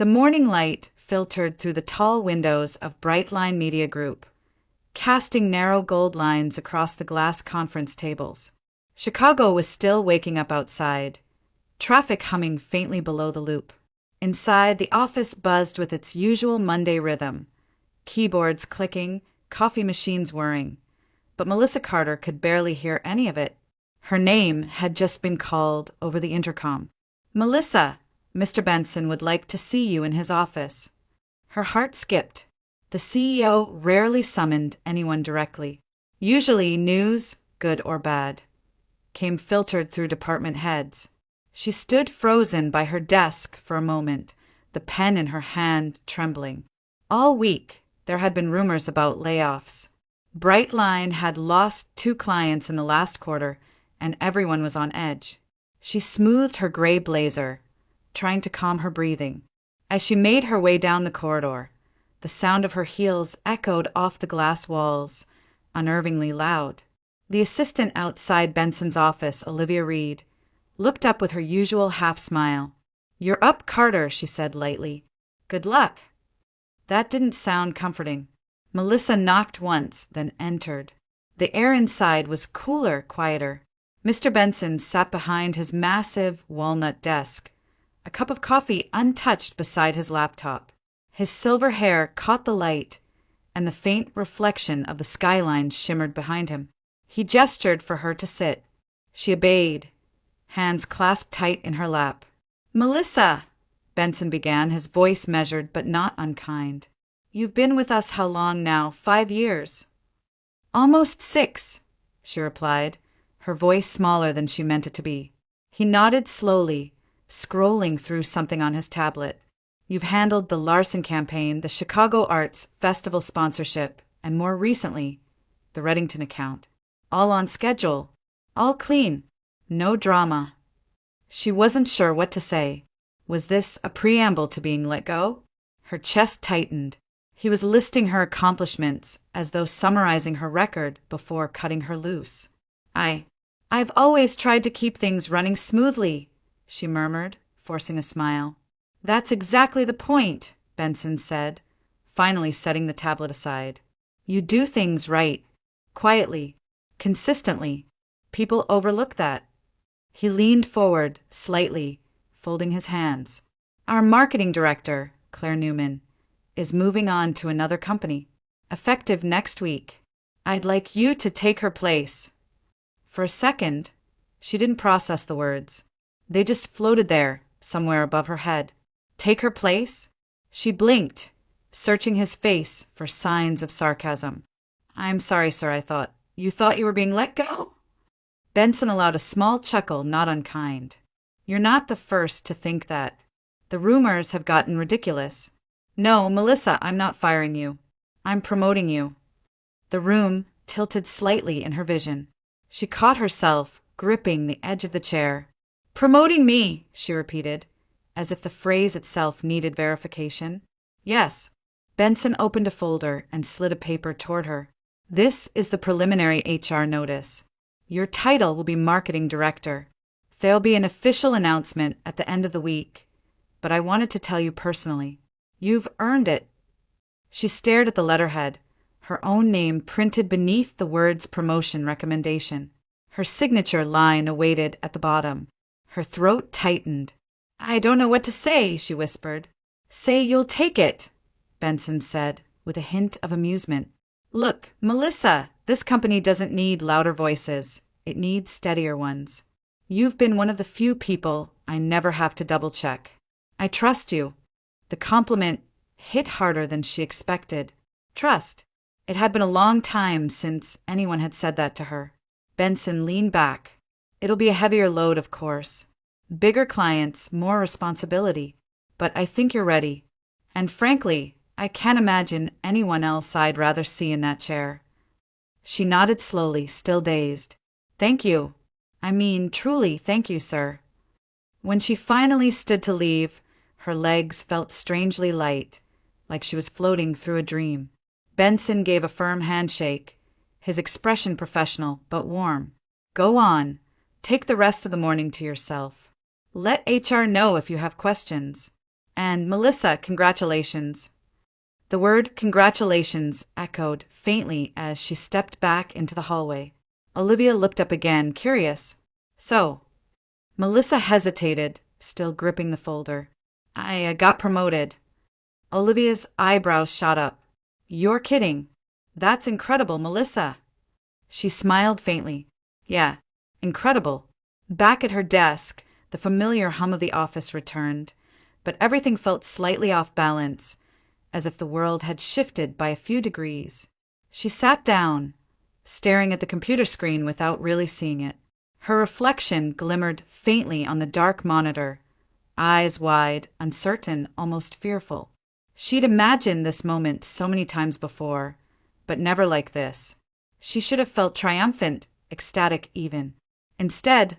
The morning light filtered through the tall windows of Brightline Media Group, casting narrow gold lines across the glass conference tables. Chicago was still waking up outside, traffic humming faintly below the loop. Inside, the office buzzed with its usual Monday rhythm, keyboards clicking, coffee machines whirring. But Melissa Carter could barely hear any of it. Her name had just been called over the intercom. "Melissa, Mr. Benson would like to see you in his office." Her heart skipped. The CEO rarely summoned anyone directly. Usually news, good or bad, came filtered through department heads. She stood frozen by her desk for a moment, the pen in her hand trembling. All week, there had been rumors about layoffs. Brightline had lost 2 clients in the last quarter, and everyone was on edge. She smoothed her gray blazer, trying to calm her breathing. As she made her way down the corridor, the sound of her heels echoed off the glass walls, unnervingly loud. The assistant outside Benson's office, Olivia Reed, looked up with her usual half-smile. "You're up, Carter," she said lightly. "Good luck." That didn't sound comforting. Melissa knocked once, then entered. The air inside was cooler, quieter. Mr. Benson sat behind his massive walnut desk, a cup of coffee untouched beside his laptop. His silver hair caught the light, and the faint reflection of the skyline shimmered behind him. He gestured for her to sit. She obeyed, hands clasped tight in her lap. "Melissa," Benson began, his voice measured but not unkind. "You've been with us how long now? 5 years?" "Almost 6," she replied, her voice smaller than she meant it to be. He nodded slowly, scrolling through something on his tablet. "You've handled the Larson campaign, the Chicago Arts Festival sponsorship, and more recently, the Reddington account. All on schedule, all clean, no drama." She wasn't sure what to say. Was this a preamble to being let go? Her chest tightened. He was listing her accomplishments as though summarizing her record before cutting her loose. I've always tried to keep things running smoothly," she murmured, forcing a smile. "That's exactly the point," Benson said, finally setting the tablet aside. "You do things right, quietly, consistently. People overlook that." He leaned forward, slightly, folding his hands. "Our marketing director, Claire Newman, is moving on to another company, effective next week. I'd like you to take her place." For a second, she didn't process the words. They just floated there, somewhere above her head. Take her place? She blinked, searching his face for signs of sarcasm. "I'm sorry, sir, I thought. You thought you were being let go?" Benson allowed a small chuckle, not unkind. "You're not the first to think that. The rumors have gotten ridiculous. No, Melissa, I'm not firing you. I'm promoting you." The room tilted slightly in her vision. She caught herself gripping the edge of the chair. "Promoting me," she repeated, as if the phrase itself needed verification. "Yes." Benson opened a folder and slid a paper toward her. "This is the preliminary HR notice. Your title will be marketing director. There'll be an official announcement at the end of the week, but I wanted to tell you personally. You've earned it." She stared at the letterhead, her own name printed beneath the words promotion recommendation. Her signature line awaited at the bottom. Her throat tightened. "I don't know what to say," she whispered. "Say you'll take it," Benson said, with a hint of amusement. "Look, Melissa, this company doesn't need louder voices. It needs steadier ones. You've been one of the few people I never have to double-check. I trust you." The compliment hit harder than she expected. Trust. It had been a long time since anyone had said that to her. Benson leaned back. "It'll be a heavier load, of course. Bigger clients, more responsibility. But I think you're ready. And frankly, I can't imagine anyone else I'd rather see in that chair." She nodded slowly, still dazed. "Thank you. I mean, truly, thank you, sir." When she finally stood to leave, her legs felt strangely light, like she was floating through a dream. Benson gave a firm handshake, his expression professional but warm. "Go on. Take the rest of the morning to yourself. Let HR know if you have questions." And Melissa, congratulations. The word congratulations echoed faintly as she stepped back into the hallway. Olivia looked up again, curious. So, Melissa hesitated, still gripping the folder. I got promoted. Olivia's eyebrows shot up. You're kidding. That's incredible, Melissa. She smiled faintly. Yeah, incredible. Back at her desk, the familiar hum of the office returned, but everything felt slightly off balance, as if the world had shifted by a few degrees. She sat down, staring at the computer screen without really seeing it. Her reflection glimmered faintly on the dark monitor, eyes wide, uncertain, almost fearful. She'd imagined this moment so many times before, but never like this. She should have felt triumphant, ecstatic even. Instead,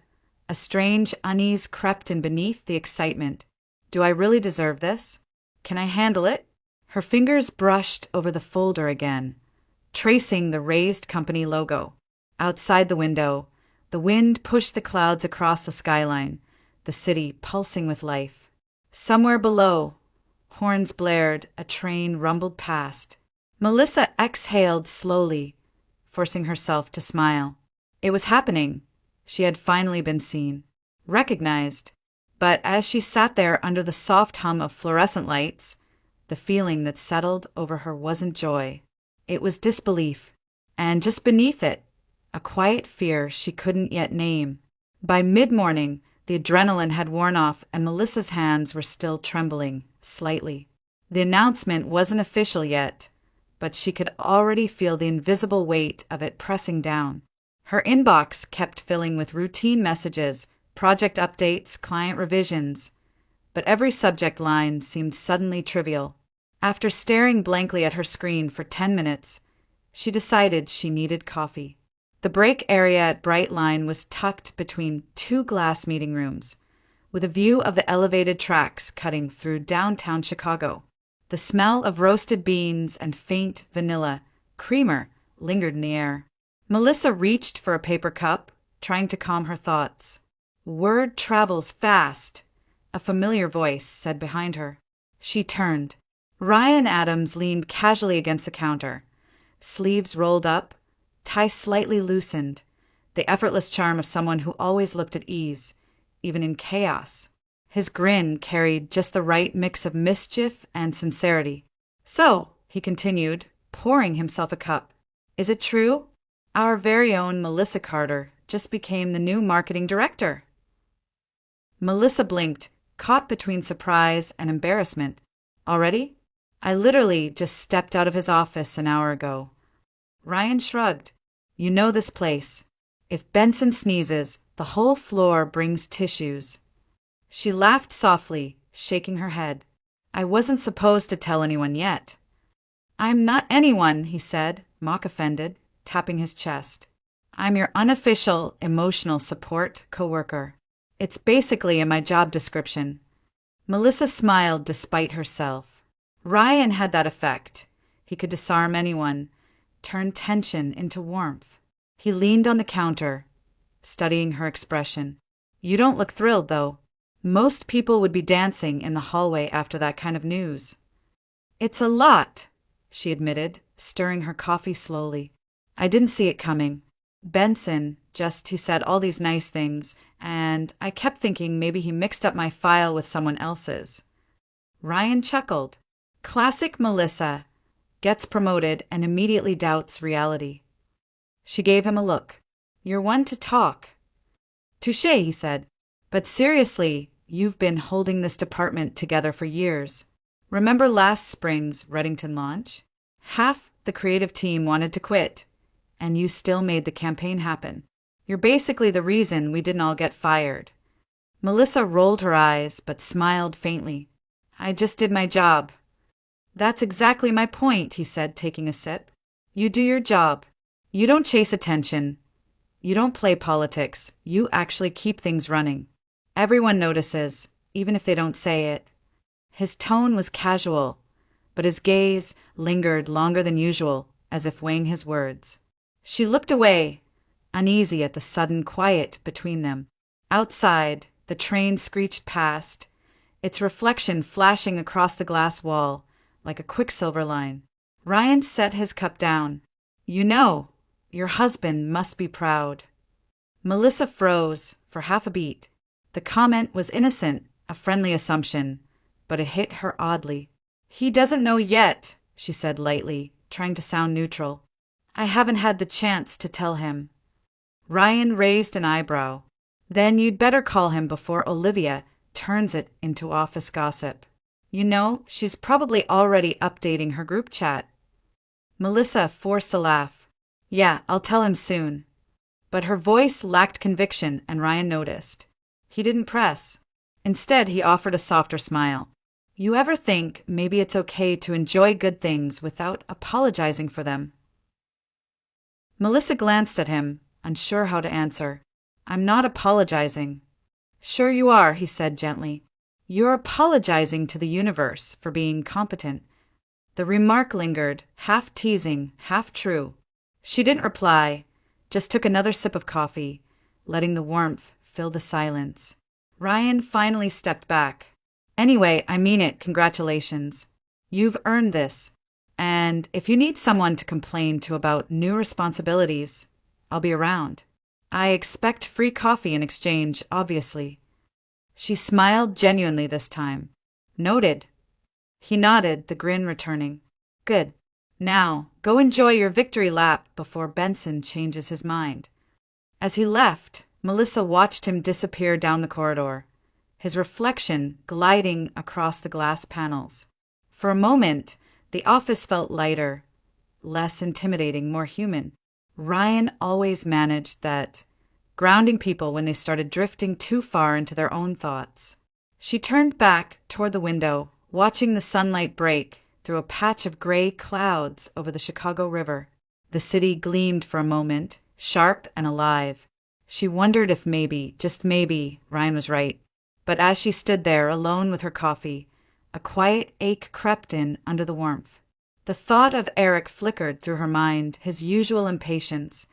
a strange unease crept in beneath the excitement. Do I really deserve this? Can I handle it? Her fingers brushed over the folder again, tracing the raised company logo. Outside the window, the wind pushed the clouds across the skyline, the city pulsing with life. Somewhere below, horns blared, a train rumbled past. Melissa exhaled slowly, forcing herself to smile. It was happening. She had finally been seen, recognized. But as she sat there under the soft hum of fluorescent lights, the feeling that settled over her wasn't joy. It was disbelief, and just beneath it, a quiet fear she couldn't yet name. By mid-morning, the adrenaline had worn off and Melissa's hands were still trembling, slightly. The announcement wasn't official yet, but she could already feel the invisible weight of it pressing down. Her inbox kept filling with routine messages, project updates, client revisions, but every subject line seemed suddenly trivial. After staring blankly at her screen for 10 minutes, she decided she needed coffee. The break area at Brightline was tucked between two glass meeting rooms, with a view of the elevated tracks cutting through downtown Chicago. The smell of roasted beans and faint vanilla creamer lingered in the air. Melissa reached for a paper cup, trying to calm her thoughts. Word travels fast, a familiar voice said behind her. She turned. Ryan Adams leaned casually against the counter, sleeves rolled up, tie slightly loosened, the effortless charm of someone who always looked at ease, even in chaos. His grin carried just the right mix of mischief and sincerity. So, he continued, pouring himself a cup, is it true? Our very own Melissa Carter just became the new marketing director. Melissa blinked, caught between surprise and embarrassment. Already? I literally just stepped out of his office an hour ago. Ryan shrugged. You know this place. If Benson sneezes, the whole floor brings tissues. She laughed softly, shaking her head. I wasn't supposed to tell anyone yet. I'm not anyone, he said, mock-offended, tapping his chest. I'm your unofficial emotional support coworker. It's basically in my job description. Melissa smiled despite herself. Ryan had that effect. He could disarm anyone, turn tension into warmth. He leaned on the counter, studying her expression. You don't look thrilled, though. Most people would be dancing in the hallway after that kind of news. It's a lot, she admitted, stirring her coffee slowly. I didn't see it coming. Benson, he said all these nice things, and I kept thinking maybe he mixed up my file with someone else's. Ryan chuckled. Classic Melissa. Gets promoted and immediately doubts reality. She gave him a look. You're one to talk. Touché, he said. But seriously, you've been holding this department together for years. Remember last spring's Reddington launch? Half the creative team wanted to quit, and you still made the campaign happen. You're basically the reason we didn't all get fired. Melissa rolled her eyes, but smiled faintly. I just did my job. That's exactly my point, he said, taking a sip. You do your job. You don't chase attention. You don't play politics. You actually keep things running. Everyone notices, even if they don't say it. His tone was casual, but his gaze lingered longer than usual, as if weighing his words. She looked away, uneasy at the sudden quiet between them. Outside, the train screeched past, its reflection flashing across the glass wall like a quicksilver line. Ryan set his cup down. "You know, your husband must be proud." Melissa froze for half a beat. The comment was innocent, a friendly assumption, but it hit her oddly. "He doesn't know yet," she said lightly, trying to sound neutral. "I haven't had the chance to tell him." Ryan raised an eyebrow. "Then you'd better call him before Olivia turns it into office gossip. You know, she's probably already updating her group chat." Melissa forced a laugh. "Yeah, I'll tell him soon." But her voice lacked conviction, and Ryan noticed. He didn't press. Instead, he offered a softer smile. "You ever think maybe it's okay to enjoy good things without apologizing for them?" Melissa glanced at him, unsure how to answer. "I'm not apologizing." "Sure you are," he said gently. "You're apologizing to the universe for being competent." The remark lingered, half teasing, half true. She didn't reply, just took another sip of coffee, letting the warmth fill the silence. Ryan finally stepped back. "Anyway, I mean it, congratulations. You've earned this. And if you need someone to complain to about new responsibilities, I'll be around. I expect free coffee in exchange, obviously." She smiled genuinely this time. "Noted." He nodded, the grin returning. "Good. Now, go enjoy your victory lap before Benson changes his mind." As he left, Melissa watched him disappear down the corridor, his reflection gliding across the glass panels. For a moment, the office felt lighter, less intimidating, more human. Ryan always managed that, grounding people when they started drifting too far into their own thoughts. She turned back toward the window, watching the sunlight break through a patch of gray clouds over the Chicago River. The city gleamed for a moment, sharp and alive. She wondered if maybe, just maybe, Ryan was right. But as she stood there, alone with her coffee, a quiet ache crept in under the warmth. The thought of Eric flickered through her mind, his usual impatience,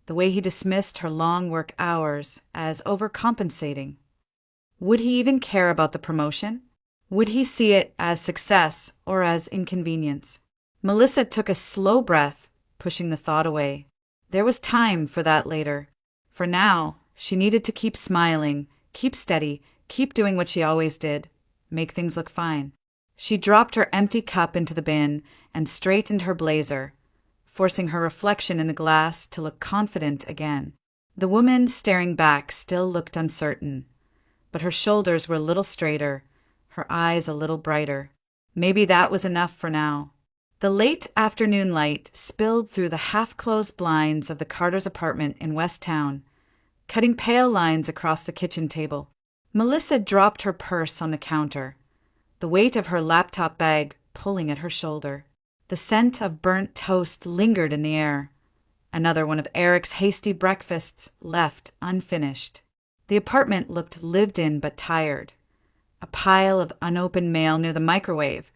the way he dismissed her long work hours as overcompensating. Would he even care about the promotion? Would he see it as success or as inconvenience? Melissa took a slow breath, pushing the thought away. There was time for that later. For now, she needed to keep smiling, keep steady, keep doing what she always did, make things look fine. She dropped her empty cup into the bin and straightened her blazer, forcing her reflection in the glass to look confident again. The woman staring back still looked uncertain, but her shoulders were a little straighter, her eyes a little brighter. Maybe that was enough for now. The late afternoon light spilled through the half-closed blinds of the Carter's apartment in West Town, cutting pale lines across the kitchen table. Melissa dropped her purse on the counter, the weight of her laptop bag pulling at her shoulder. The scent of burnt toast lingered in the air. Another one of Eric's hasty breakfasts left unfinished. The apartment looked lived in but tired. A pile of unopened mail near the microwave,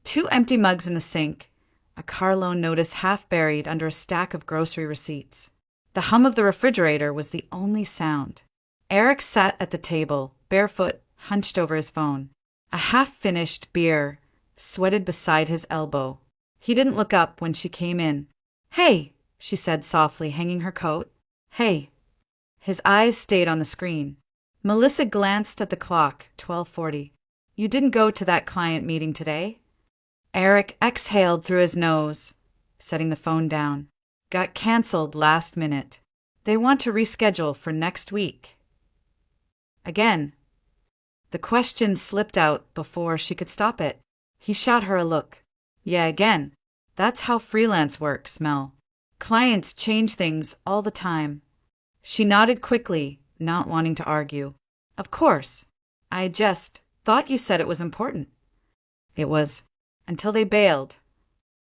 2 empty mugs in the sink, a car loan notice half buried under a stack of grocery receipts. The hum of the refrigerator was the only sound. Eric sat at the table, barefoot, hunched over his phone. A half-finished beer sweated beside his elbow. He didn't look up when she came in. "Hey," she said softly, hanging her coat. "Hey." His eyes stayed on the screen. Melissa glanced at the clock, 12:40. "You didn't go to that client meeting today?" Eric exhaled through his nose, setting the phone down. "Got canceled last minute. They want to reschedule for next week." Again. The question slipped out before she could stop it. He shot her a look. "Yeah, again. That's how freelance works, Mel. Clients change things all the time." She nodded quickly, not wanting to argue. "Of course. I just thought you said it was important." "It was, until they bailed."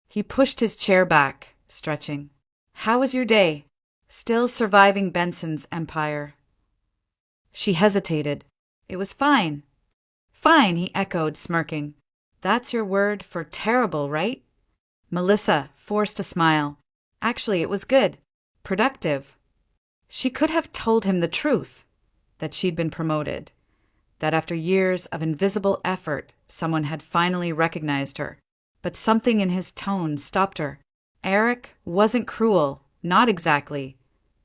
He pushed his chair back, stretching. "How was your day? Still surviving Benson's empire?" She hesitated. "It was fine." "Fine," he echoed, smirking. "That's your word for terrible, right?" Melissa forced a smile. "Actually, it was good. Productive." She could have told him the truth, that she'd been promoted. that after years of invisible effort, someone had finally recognized her. But something in his tone stopped her. Eric wasn't cruel, not exactly,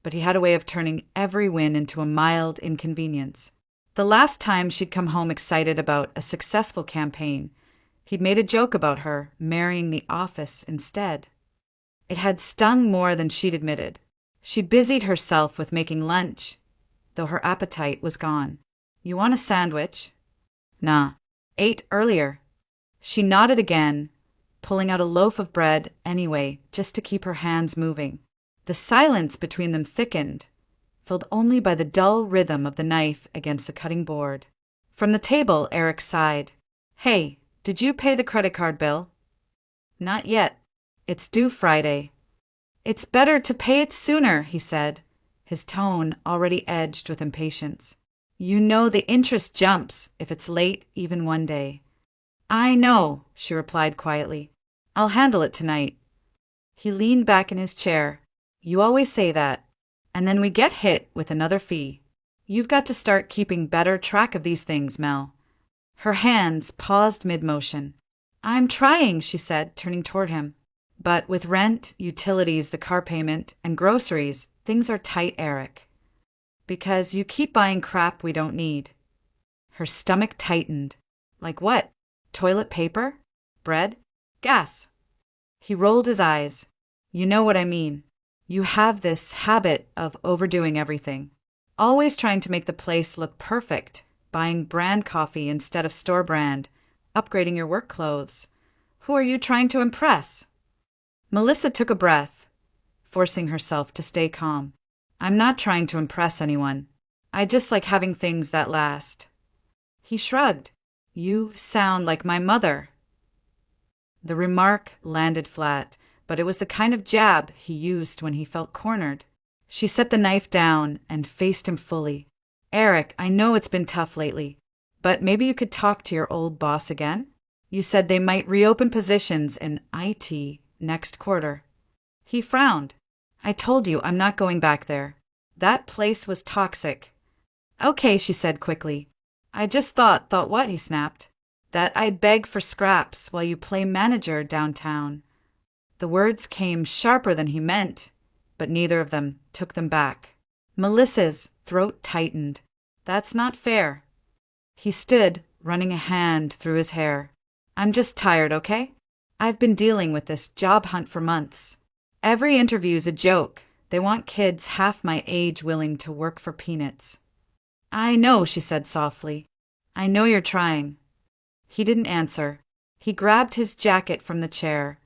but he had a way of turning every win into a mild inconvenience. The last time she'd come home excited about a successful campaign, he'd made a joke about her marrying the office instead. It had stung more than she'd admitted. She busied herself with making lunch, though her appetite was gone. "You want a sandwich?" "Nah. Ate earlier." She nodded again, pulling out a loaf of bread anyway, just to keep her hands moving. The silence between them thickened, filled only by the dull rhythm of the knife against the cutting board. From the table, Eric sighed. "Hey, did you pay the credit card bill?" "Not yet. It's due Friday." "It's better to pay it sooner," he said, his tone already edged with impatience. "You know the interest jumps if it's late even one day." "I know," she replied quietly. "I'll handle it tonight." He leaned back in his chair. "You always say that, and then we get hit with another fee. You've got to start keeping better track of these things, Mel." Her hands paused mid-motion. "I'm trying," she said, turning toward him. "But with rent, utilities, the car payment, and groceries, things are tight, Eric. Because you keep buying crap we don't need." Her stomach tightened. "Like what? Toilet paper? Bread? Gas?" He rolled his eyes. "You know what I mean. You have this habit of overdoing everything. Always trying to make the place look perfect, buying brand coffee instead of store brand, upgrading your work clothes. Who are you trying to impress?" Melissa took a breath, forcing herself to stay calm. "I'm not trying to impress anyone. I just like having things that last." He shrugged. "You sound like my mother." The remark landed flat, but it was the kind of jab he used when he felt cornered. She set the knife down and faced him fully. "Eric, I know it's been tough lately, but maybe you could talk to your old boss again? You said they might reopen positions in IT next quarter." He frowned. "I told you I'm not going back there. That place was toxic." "Okay," she said quickly. "I just thought what?" he snapped. "That I'd beg for scraps while you play manager downtown." The words came sharper than he meant, but neither of them took them back. Melissa's throat tightened. "That's not fair." He stood, running a hand through his hair. "I'm just tired, okay? I've been dealing with this job hunt for months. Every interview's a joke. They want kids half my age willing to work for peanuts." "I know," she said softly. "I know you're trying." He didn't answer. He grabbed his jacket from the chair,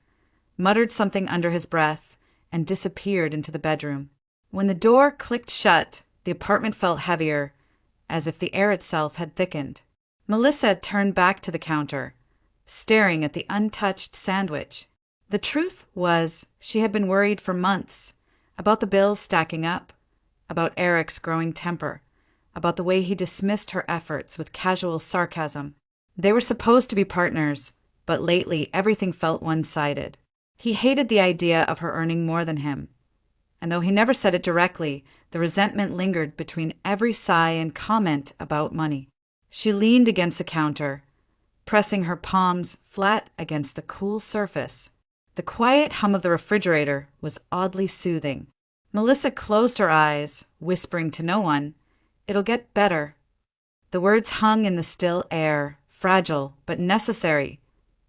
muttered something under his breath, and disappeared into the bedroom. When the door clicked shut, the apartment felt heavier, as if the air itself had thickened. Melissa turned back to the counter, staring at the untouched sandwich. The truth was, she had been worried for months about the bills stacking up, about Eric's growing temper, about the way he dismissed her efforts with casual sarcasm. They were supposed to be partners, but lately everything felt one-sided. He hated the idea of her earning more than him, and though he never said it directly, the resentment lingered between every sigh and comment about money. She leaned against the counter, pressing her palms flat against the cool surface. The quiet hum of the refrigerator was oddly soothing. Melissa closed her eyes, whispering to no one, "It'll get better." The words hung in the still air, fragile but necessary,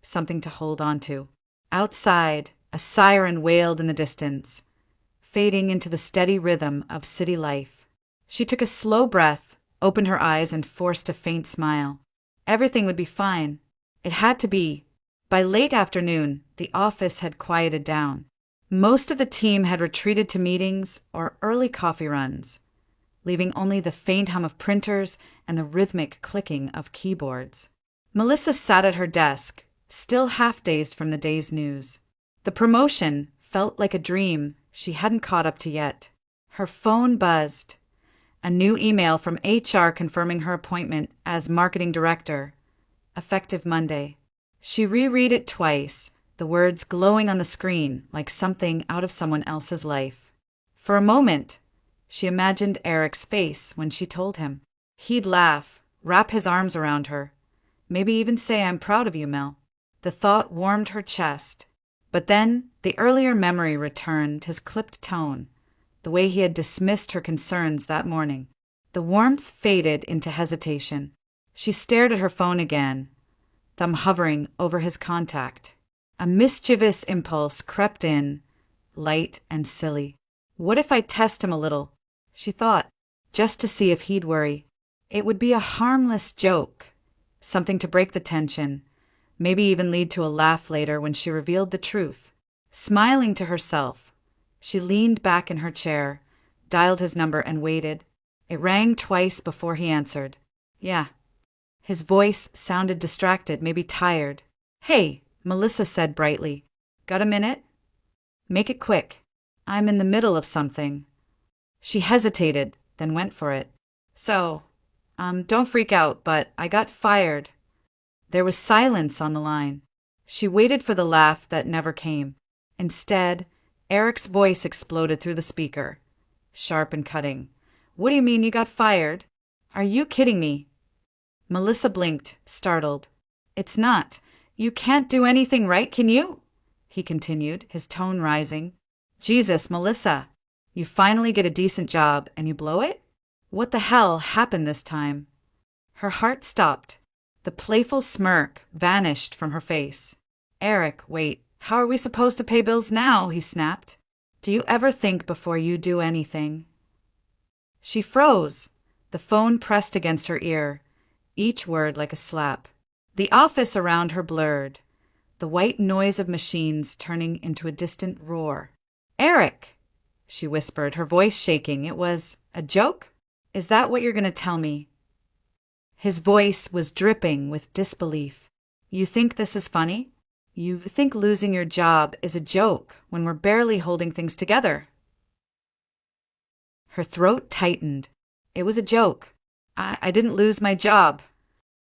something to hold on to. Outside, a siren wailed in the distance, fading into the steady rhythm of city life. She took a slow breath, opened her eyes, and forced a faint smile. Everything would be fine. It had to be. By late afternoon, the office had quieted down. Most of the team had retreated to meetings or early coffee runs, leaving only the faint hum of printers and the rhythmic clicking of keyboards. Melissa sat at her desk, still half-dazed from the day's news. The promotion felt like a dream she hadn't caught up to yet. Her phone buzzed. A new email from HR confirming her appointment as marketing director, effective Monday. She reread it twice, the words glowing on the screen like something out of someone else's life. For a moment, she imagined Eric's face when she told him. He'd laugh, wrap his arms around her. Maybe even say, "I'm proud of you, Mel." The thought warmed her chest. But then the earlier memory returned, his clipped tone, the way he had dismissed her concerns that morning. The warmth faded into hesitation. She stared at her phone again, thumb hovering over his contact. A mischievous impulse crept in, light and silly. What if I test him a little? She thought, just to see if he'd worry. It would be a harmless joke, something to break the tension, maybe even lead to a laugh later when she revealed the truth. Smiling to herself, she leaned back in her chair, dialed his number and waited. It rang twice before he answered. "Yeah." His voice sounded distracted, maybe tired. "Hey," Melissa said brightly. "Got a minute?" "Make it quick. I'm in the middle of something." She hesitated, then went for it. "So, don't freak out, but I got fired." There was silence on the line. She waited for the laugh that never came. Instead, Eric's voice exploded through the speaker, sharp and cutting. "What do you mean you got fired? Are you kidding me?" Melissa blinked, startled. "It's not. You can't do anything right, can you?" he continued, his tone rising. "Jesus, Melissa, you finally get a decent job and you blow it? What the hell happened this time?" Her heart stopped. The playful smirk vanished from her face. "Eric, wait, how are we supposed to pay bills now?" he snapped. "Do you ever think before you do anything?" She froze, the phone pressed against her ear, each word like a slap. The office around her blurred, the white noise of machines turning into a distant roar. "Eric," she whispered, her voice shaking. "It was a joke? Is that what you're going to tell me?" His voice was dripping with disbelief. "You think this is funny? You think losing your job is a joke when we're barely holding things together?" Her throat tightened. "It was a joke. I didn't lose my job."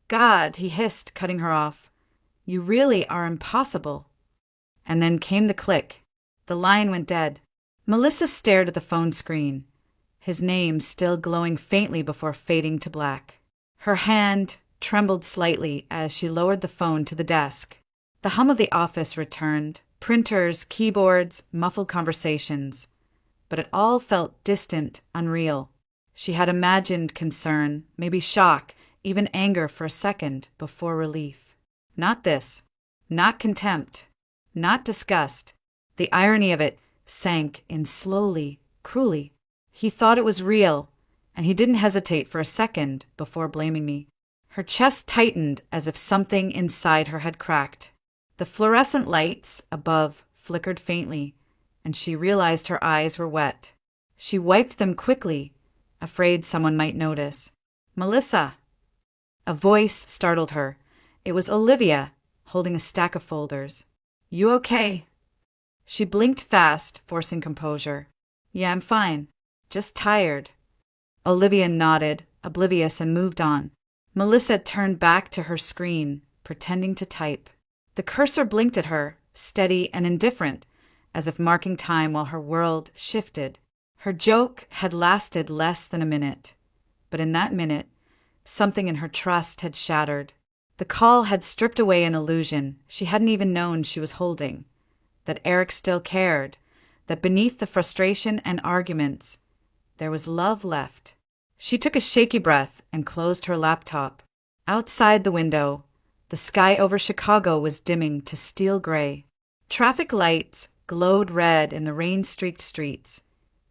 "God," he hissed, cutting her off. "You really are impossible." And then came the click. The line went dead. Melissa stared at the phone screen, his name still glowing faintly before fading to black. Her hand trembled slightly as she lowered the phone to the desk. The hum of the office returned, printers, keyboards, muffled conversations. But it all felt distant, unreal. She had imagined concern, maybe shock, even anger for a second before relief. Not this. Not contempt. Not disgust. The irony of it sank in slowly, cruelly. "He thought it was real, and he didn't hesitate for a second before blaming me." Her chest tightened as if something inside her had cracked. The fluorescent lights above flickered faintly, and she realized her eyes were wet. She wiped them quickly, afraid someone might notice. "Melissa!" A voice startled her. It was Olivia, holding a stack of folders. "You okay?" She blinked fast, forcing composure. "Yeah, I'm fine. Just tired." Olivia nodded, oblivious, and moved on. Melissa turned back to her screen, pretending to type. The cursor blinked at her, steady and indifferent, as if marking time while her world shifted. Her joke had lasted less than a minute, but in that minute, something in her trust had shattered. The call had stripped away an illusion she hadn't even known she was holding, that Eric still cared, that beneath the frustration and arguments, there was love left. She took a shaky breath and closed her laptop. Outside the window, the sky over Chicago was dimming to steel gray. Traffic lights glowed red in the rain-streaked streets,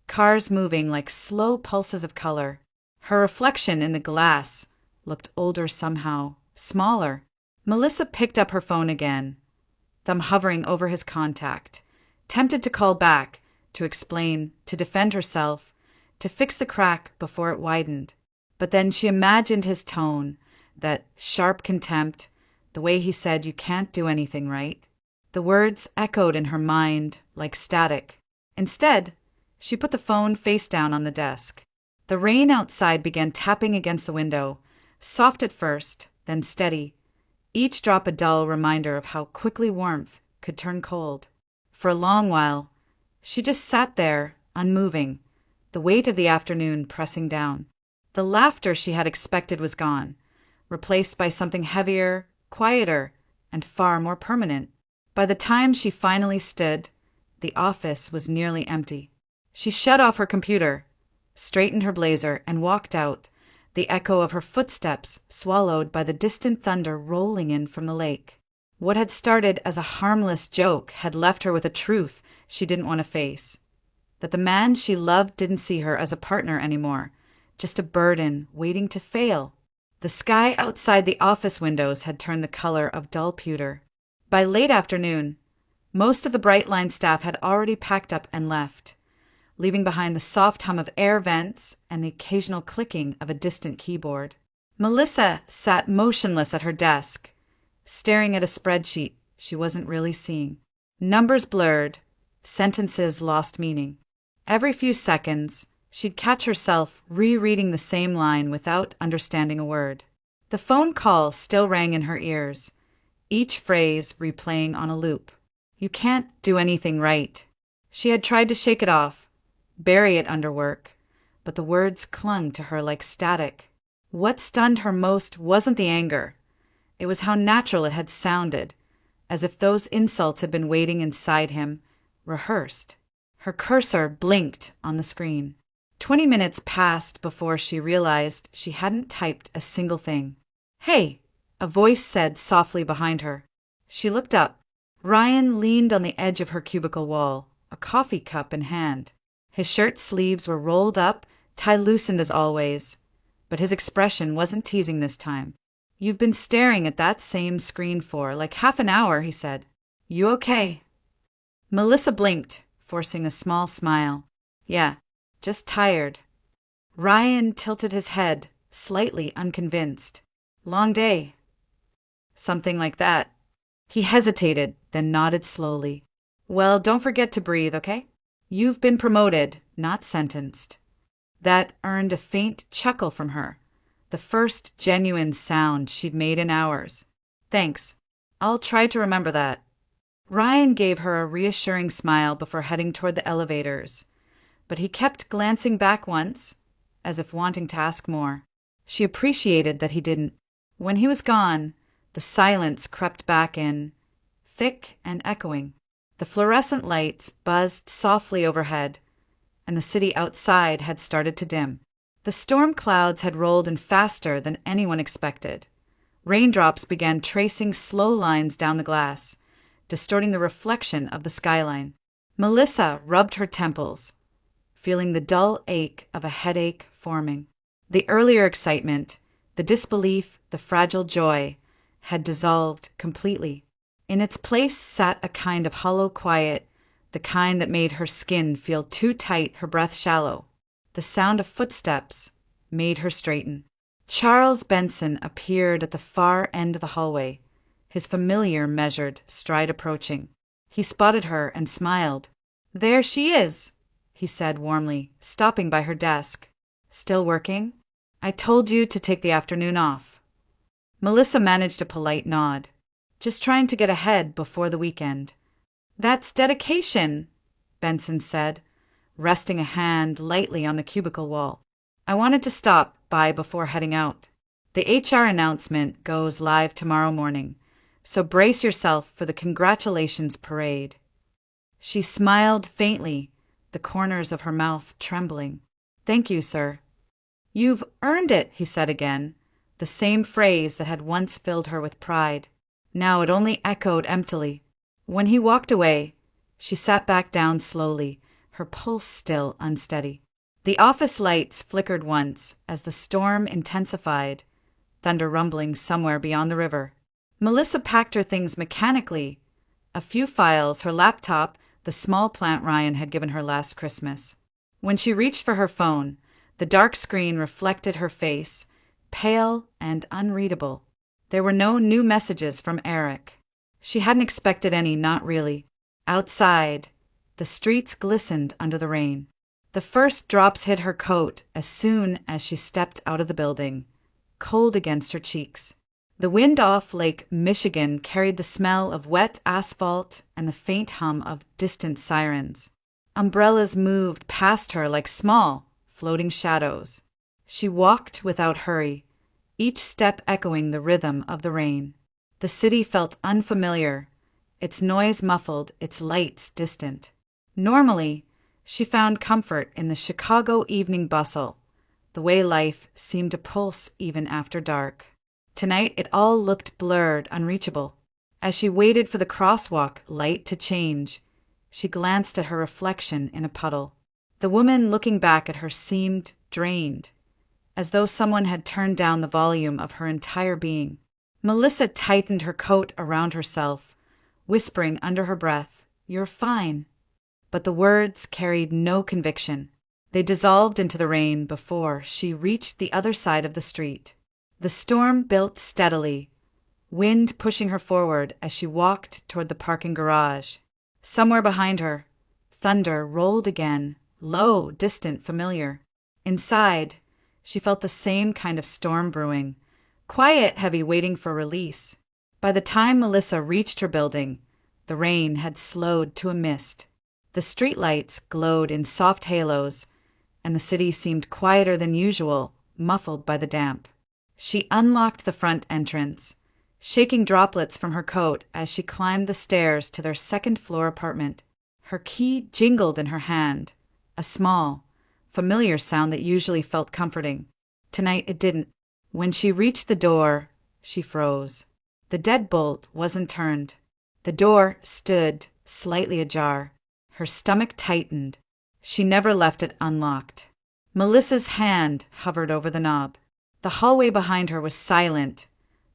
cars moving like slow pulses of color. Her reflection in the glass looked older somehow, smaller. Melissa picked up her phone again, thumb hovering over his contact, tempted to call back, to explain, to defend herself, to fix the crack before it widened. But then she imagined his tone, that sharp contempt, the way he said, "You can't do anything right." The words echoed in her mind like static. Instead, she put the phone face down on the desk. The rain outside began tapping against the window, soft at first, then steady, each drop a dull reminder of how quickly warmth could turn cold. For a long while, she just sat there, unmoving, the weight of the afternoon pressing down. The laughter she had expected was gone, replaced by something heavier, quieter, and far more permanent. By the time she finally stood, the office was nearly empty. She shut off her computer, straightened her blazer, and walked out, the echo of her footsteps swallowed by the distant thunder rolling in from the lake. What had started as a harmless joke had left her with a truth she didn't want to face. That the man she loved didn't see her as a partner anymore, just a burden waiting to fail. The sky outside the office windows had turned the color of dull pewter. By late afternoon, most of the Brightline staff had already packed up and left, leaving behind the soft hum of air vents and the occasional clicking of a distant keyboard. Melissa sat motionless at her desk, staring at a spreadsheet she wasn't really seeing. Numbers blurred, sentences lost meaning. Every few seconds, she'd catch herself rereading the same line without understanding a word. The phone call still rang in her ears, each phrase replaying on a loop. You can't do anything right. She had tried to shake it off, bury it under work, but the words clung to her like static. What stunned her most wasn't the anger. It was how natural it had sounded, as if those insults had been waiting inside him, rehearsed. Her cursor blinked on the screen. 20 minutes passed before she realized she hadn't typed a single thing. "Hey," a voice said softly behind her. She looked up. Ryan leaned on the edge of her cubicle wall, a coffee cup in hand. His shirt sleeves were rolled up, tie loosened as always, but his expression wasn't teasing this time. "You've been staring at that same screen for like half an hour," he said. "You okay?" Melissa blinked, forcing a small smile. "Yeah, just tired." Ryan tilted his head, slightly unconvinced. "Long day." "Something like that." He hesitated, then nodded slowly. "Well, don't forget to breathe, okay? You've been promoted, not sentenced." That earned a faint chuckle from her, the first genuine sound she'd made in hours. "Thanks. I'll try to remember that." Ryan gave her a reassuring smile before heading toward the elevators, but he kept glancing back once, as if wanting to ask more. She appreciated that he didn't. When he was gone, the silence crept back in, thick and echoing. The fluorescent lights buzzed softly overhead, and the city outside had started to dim. The storm clouds had rolled in faster than anyone expected. Raindrops began tracing slow lines down the glass, distorting the reflection of the skyline. Melissa rubbed her temples, feeling the dull ache of a headache forming. The earlier excitement, the disbelief, the fragile joy, had dissolved completely. In its place sat a kind of hollow quiet, the kind that made her skin feel too tight, her breath shallow. The sound of footsteps made her straighten. Charles Benson appeared at the far end of the hallway, his familiar measured stride approaching. He spotted her and smiled. "There she is," he said warmly, stopping by her desk. "Still working? I told you to take the afternoon off." Melissa managed a polite nod. "Just trying to get ahead before the weekend." "That's dedication," Benson said, resting a hand lightly on the cubicle wall. "I wanted to stop by before heading out. The HR announcement goes live tomorrow morning, so brace yourself for the congratulations parade." She smiled faintly, the corners of her mouth trembling. "Thank you, sir." "You've earned it," he said again, the same phrase that had once filled her with pride. Now it only echoed emptily. When he walked away, she sat back down slowly, her pulse still unsteady. The office lights flickered once as the storm intensified, thunder rumbling somewhere beyond the river. Melissa packed her things mechanically, a few files, her laptop, the small plant Ryan had given her last Christmas. When she reached for her phone, the dark screen reflected her face, pale and unreadable. There were no new messages from Eric. She hadn't expected any, not really. Outside, the streets glistened under the rain. The first drops hit her coat as soon as she stepped out of the building, cold against her cheeks. The wind off Lake Michigan carried the smell of wet asphalt and the faint hum of distant sirens. Umbrellas moved past her like small, floating shadows. She walked without hurry, each step echoing the rhythm of the rain. The city felt unfamiliar, its noise muffled, its lights distant. Normally, she found comfort in the Chicago evening bustle, the way life seemed to pulse even after dark. Tonight it all looked blurred, unreachable. As she waited for the crosswalk light to change, she glanced at her reflection in a puddle. The woman looking back at her seemed drained, as though someone had turned down the volume of her entire being. Melissa tightened her coat around herself, whispering under her breath, "You're fine." But the words carried no conviction. They dissolved into the rain before she reached the other side of the street. The storm built steadily, wind pushing her forward as she walked toward the parking garage. Somewhere behind her, thunder rolled again, low, distant, familiar. Inside, she felt the same kind of storm brewing, quiet, heavy, waiting for release. By the time Melissa reached her building, the rain had slowed to a mist. The streetlights glowed in soft halos, and the city seemed quieter than usual, muffled by the damp. She unlocked the front entrance, shaking droplets from her coat as she climbed the stairs to their second-floor apartment. Her key jingled in her hand, a small, familiar sound that usually felt comforting. Tonight it didn't. When she reached the door, she froze. The deadbolt wasn't turned. The door stood slightly ajar. Her stomach tightened. She never left it unlocked. Melissa's hand hovered over the knob. The hallway behind her was silent,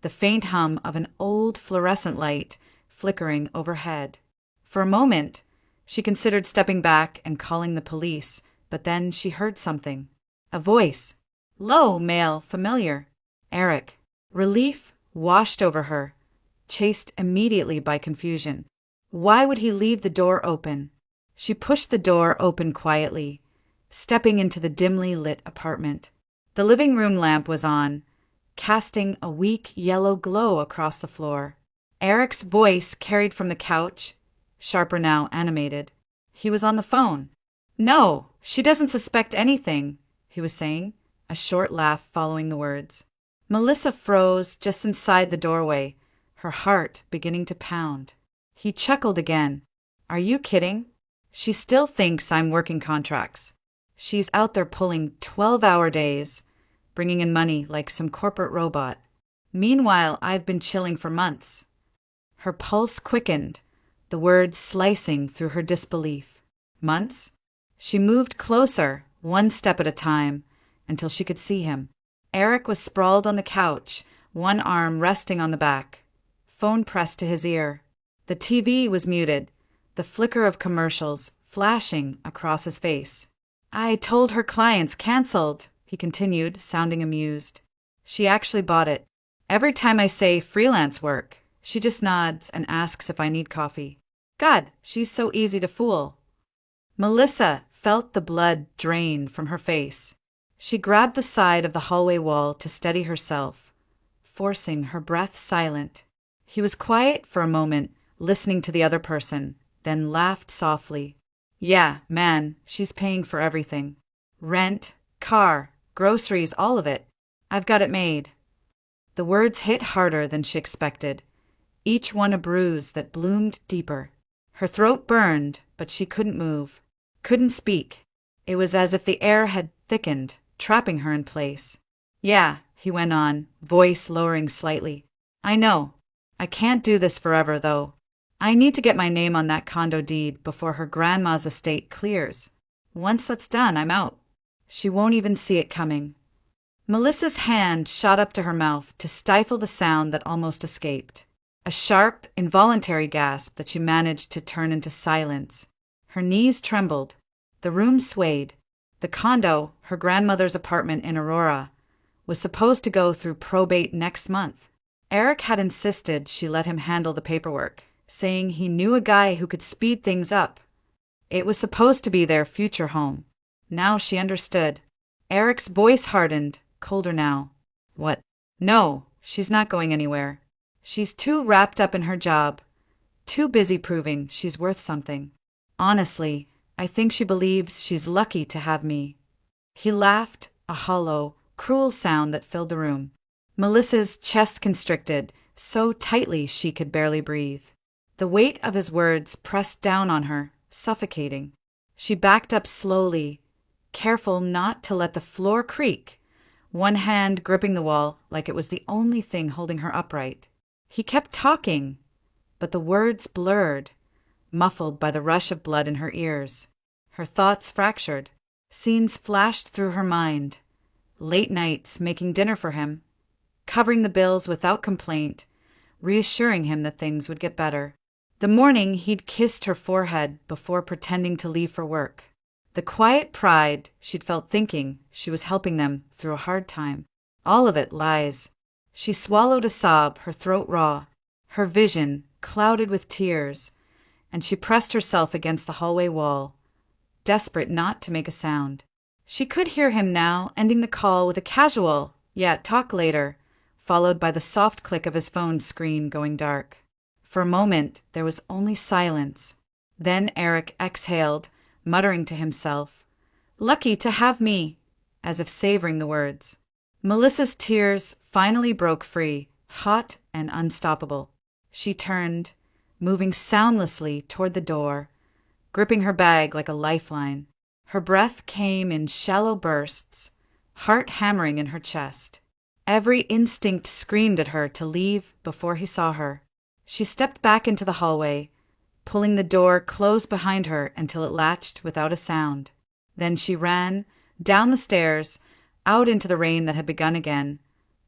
the faint hum of an old fluorescent light flickering overhead. For a moment, she considered stepping back and calling the police, but then she heard something. A voice. Low, male, familiar. Eric. Relief washed over her, chased immediately by confusion. Why would he leave the door open? She pushed the door open quietly, stepping into the dimly lit apartment. The living room lamp was on, casting a weak yellow glow across the floor. Eric's voice carried from the couch, sharper now, animated. He was on the phone. "No, she doesn't suspect anything," he was saying, a short laugh following the words. Melissa froze just inside the doorway, her heart beginning to pound. He chuckled again. "Are you kidding? She still thinks I'm working contracts. She's out there pulling 12-hour days, bringing in money like some corporate robot. Meanwhile, I've been chilling for months." Her pulse quickened, the words slicing through her disbelief. Months? She moved closer, one step at a time, until she could see him. Eric was sprawled on the couch, one arm resting on the back, phone pressed to his ear. The TV was muted, the flicker of commercials flashing across his face. "I told her clients canceled," he continued, sounding amused. "She actually bought it. Every time I say freelance work, she just nods and asks if I need coffee. God, she's so easy to fool." Melissa felt the blood drain from her face. She grabbed the side of the hallway wall to steady herself, forcing her breath silent. He was quiet for a moment, listening to the other person, then laughed softly. "Yeah, man, she's paying for everything. Rent, car, groceries, all of it. I've got it made." The words hit harder than she expected, each one a bruise that bloomed deeper. Her throat burned, but she couldn't move, couldn't speak. It was as if the air had thickened, trapping her in place. "Yeah," he went on, voice lowering slightly. "I know. I can't do this forever, though. I need to get my name on that condo deed before her grandma's estate clears. Once that's done, I'm out. She won't even see it coming." Melissa's hand shot up to her mouth to stifle the sound that almost escaped. A sharp, involuntary gasp that she managed to turn into silence. Her knees trembled. The room swayed. The condo, her grandmother's apartment in Aurora, was supposed to go through probate next month. Eric had insisted she let him handle the paperwork, saying he knew a guy who could speed things up. It was supposed to be their future home. Now she understood. Eric's voice hardened, colder now. "What? No, she's not going anywhere. She's too wrapped up in her job, too busy proving she's worth something. Honestly, I think she believes she's lucky to have me." He laughed, a hollow, cruel sound that filled the room. Melissa's chest constricted, so tightly she could barely breathe. The weight of his words pressed down on her, suffocating. She backed up slowly, careful not to let the floor creak, one hand gripping the wall like it was the only thing holding her upright. He kept talking, but the words blurred, muffled by the rush of blood in her ears. Her thoughts fractured. Scenes flashed through her mind. Late nights making dinner for him, covering the bills without complaint, reassuring him that things would get better. The morning he'd kissed her forehead before pretending to leave for work. The quiet pride she'd felt thinking she was helping them through a hard time. All of it lies. She swallowed a sob, her throat raw, her vision clouded with tears, and she pressed herself against the hallway wall, desperate not to make a sound. She could hear him now, ending the call with a casual, "Yeah, talk later," followed by the soft click of his phone screen going dark. For a moment, there was only silence. Then Eric exhaled, muttering to himself, "Lucky to have me," as if savoring the words. Melissa's tears finally broke free, hot and unstoppable. She turned, moving soundlessly toward the door, gripping her bag like a lifeline. Her breath came in shallow bursts, heart hammering in her chest. Every instinct screamed at her to leave before he saw her. She stepped back into the hallway, pulling the door closed behind her until it latched without a sound. Then she ran, down the stairs, out into the rain that had begun again,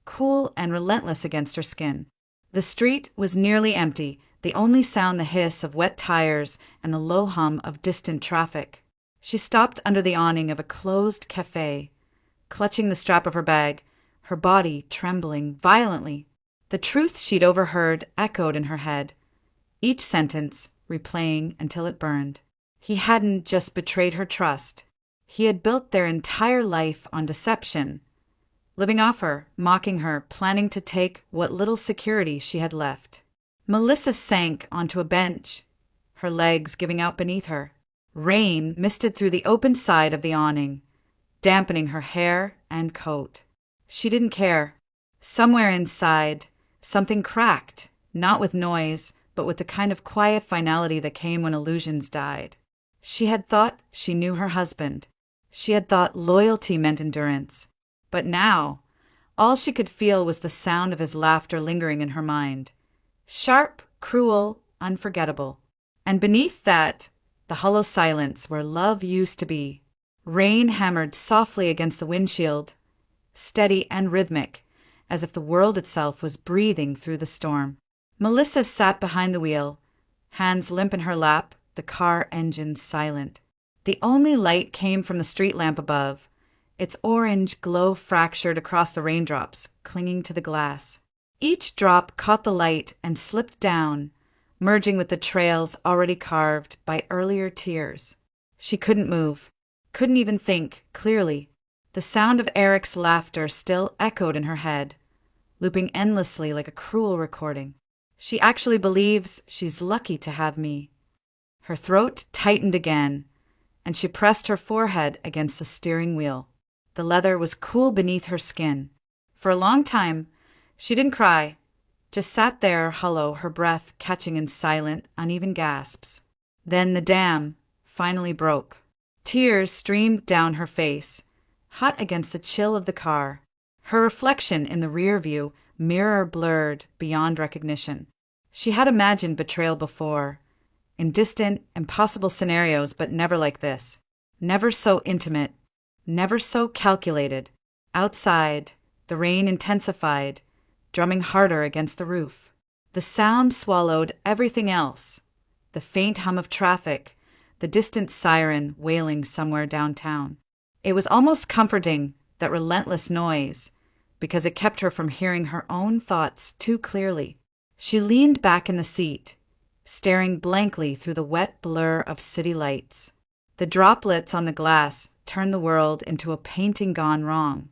cool and relentless against her skin. The street was nearly empty, the only sound the hiss of wet tires and the low hum of distant traffic. She stopped under the awning of a closed cafe, clutching the strap of her bag, her body trembling violently. The truth she'd overheard echoed in her head, each sentence replaying until it burned. He hadn't just betrayed her trust. He had built their entire life on deception, living off her, mocking her, planning to take what little security she had left. Melissa sank onto a bench, her legs giving out beneath her. Rain misted through the open side of the awning, dampening her hair and coat. She didn't care. Somewhere inside, something cracked, not with noise, but with the kind of quiet finality that came when illusions died. She had thought she knew her husband. She had thought loyalty meant endurance. But now, all she could feel was the sound of his laughter lingering in her mind. Sharp, cruel, unforgettable. And beneath that, the hollow silence where love used to be. Rain hammered softly against the windshield, steady and rhythmic, as if the world itself was breathing through the storm. Melissa sat behind the wheel, hands limp in her lap, the car engine silent. The only light came from the street lamp above, its orange glow fractured across the raindrops, clinging to the glass. Each drop caught the light and slipped down, merging with the trails already carved by earlier tears. She couldn't move, couldn't even think clearly. The sound of Eric's laughter still echoed in her head, looping endlessly like a cruel recording. She actually believes she's lucky to have me. Her throat tightened again, and she pressed her forehead against the steering wheel. The leather was cool beneath her skin. For a long time, she didn't cry, just sat there hollow, her breath catching in silent, uneven gasps. Then the dam finally broke. Tears streamed down her face, hot against the chill of the car. Her reflection in the rear view mirror blurred beyond recognition. She had imagined betrayal before, in distant, impossible scenarios, but never like this. Never so intimate, never so calculated. Outside, the rain intensified, drumming harder against the roof. The sound swallowed everything else, the faint hum of traffic, the distant siren wailing somewhere downtown. It was almost comforting, that relentless noise, because it kept her from hearing her own thoughts too clearly. She leaned back in the seat, staring blankly through the wet blur of city lights. The droplets on the glass turned the world into a painting gone wrong.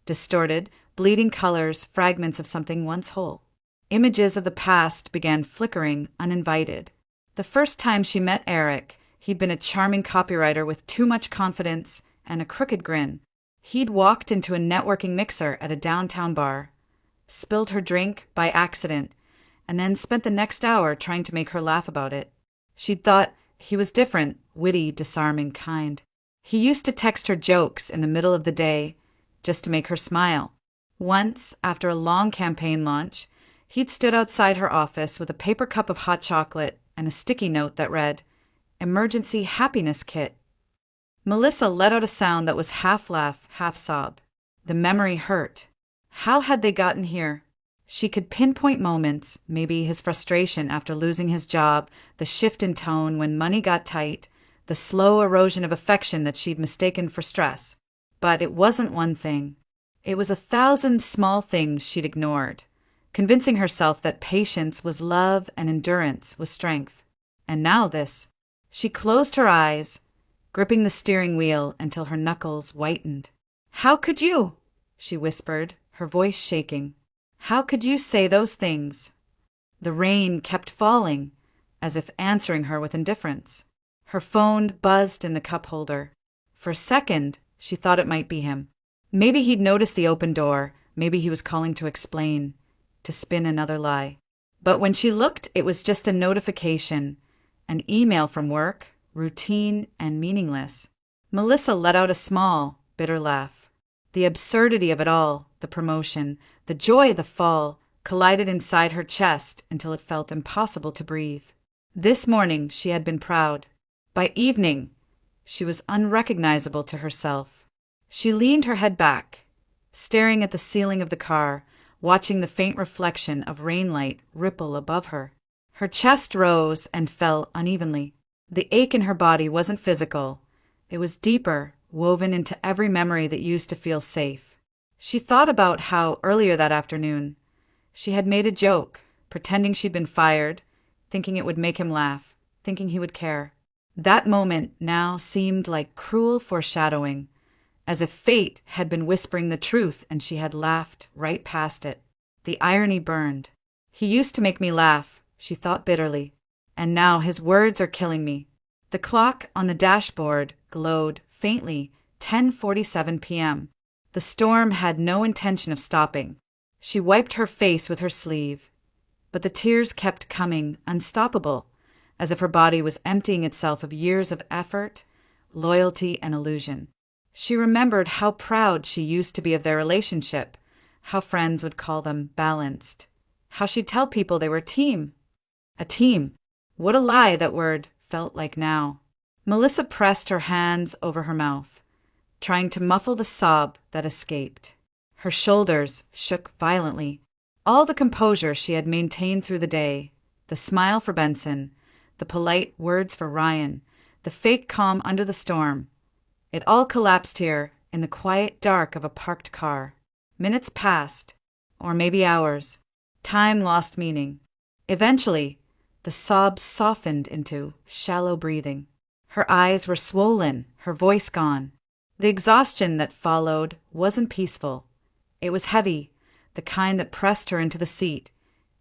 Distorted, bleeding colors, fragments of something once whole. Images of the past began flickering uninvited. The first time she met Eric, he'd been a charming copywriter with too much confidence and a crooked grin. He'd walked into a networking mixer at a downtown bar, spilled her drink by accident, and then spent the next hour trying to make her laugh about it. She'd thought he was different, witty, disarming, kind. He used to text her jokes in the middle of the day just to make her smile. Once, after a long campaign launch, he'd stood outside her office with a paper cup of hot chocolate and a sticky note that read, "Emergency Happiness Kit." Melissa let out a sound that was half laugh, half sob. The memory hurt. How had they gotten here? She could pinpoint moments, maybe his frustration after losing his job, the shift in tone when money got tight, the slow erosion of affection that she'd mistaken for stress. But it wasn't one thing. It was 1,000 small things she'd ignored, convincing herself that patience was love and endurance was strength. And now this. She closed her eyes, gripping the steering wheel until her knuckles whitened. "How could you?" she whispered, her voice shaking. "How could you say those things?" The rain kept falling, as if answering her with indifference. Her phone buzzed in the cup holder. For a second, she thought it might be him. Maybe he'd noticed the open door. Maybe he was calling to explain, to spin another lie. But when she looked, it was just a notification, an email from work, routine and meaningless. Melissa let out a small, bitter laugh. The absurdity of it all, the promotion, the joy of the fall, collided inside her chest until it felt impossible to breathe. This morning she had been proud. By evening, she was unrecognizable to herself. She leaned her head back, staring at the ceiling of the car, watching the faint reflection of rainlight ripple above her. Her chest rose and fell unevenly. The ache in her body wasn't physical. It was deeper, woven into every memory that used to feel safe. She thought about how, earlier that afternoon, she had made a joke, pretending she'd been fired, thinking it would make him laugh, thinking he would care. That moment now seemed like cruel foreshadowing, as if fate had been whispering the truth and she had laughed right past it. The irony burned. He used to make me laugh, she thought bitterly, and now his words are killing me. The clock on the dashboard glowed faintly, 10:47 p.m. The storm had no intention of stopping. She wiped her face with her sleeve, but the tears kept coming, unstoppable, as if her body was emptying itself of years of effort, loyalty, and illusion. She remembered how proud she used to be of their relationship, how friends would call them balanced, how she'd tell people they were a team. A team. What a lie that word felt like now. Melissa pressed her hands over her mouth, trying to muffle the sob that escaped. Her shoulders shook violently. All the composure she had maintained through the day, the smile for Benson, the polite words for Ryan, the fake calm under the storm, it all collapsed here in the quiet dark of a parked car. Minutes passed, or maybe hours. Time lost meaning. Eventually, the sobs softened into shallow breathing. Her eyes were swollen, her voice gone. The exhaustion that followed wasn't peaceful. It was heavy, the kind that pressed her into the seat,